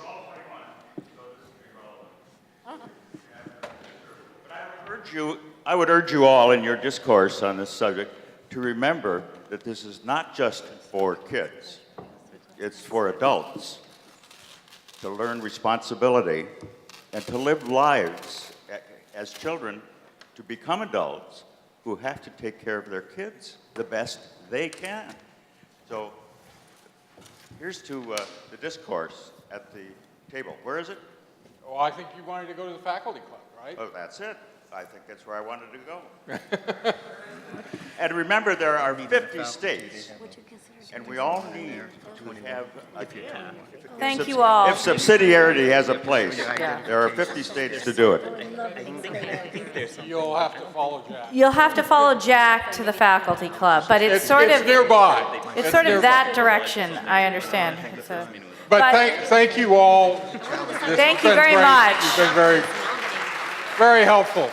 I would urge you all in your discourse on this subject to remember that this is not just for kids. It's for adults to learn responsibility and to live lives as children, to become adults who have to take care of their kids the best they can. So here's to the discourse at the table. Where is it? Oh, I think you wanted to go to the faculty club, right? Oh, that's it. I think that's where I wanted to go. And remember, there are 50 states, and we all need to have a thank you all. If subsidiarity has a place, there are 50 states to do it. You'll have to follow Jack. You'll have to follow Jack to the faculty club, but it's sort of nearby. It's sort of that direction, I understand. So, But thank you all. Thank you very much. You've been very, very helpful.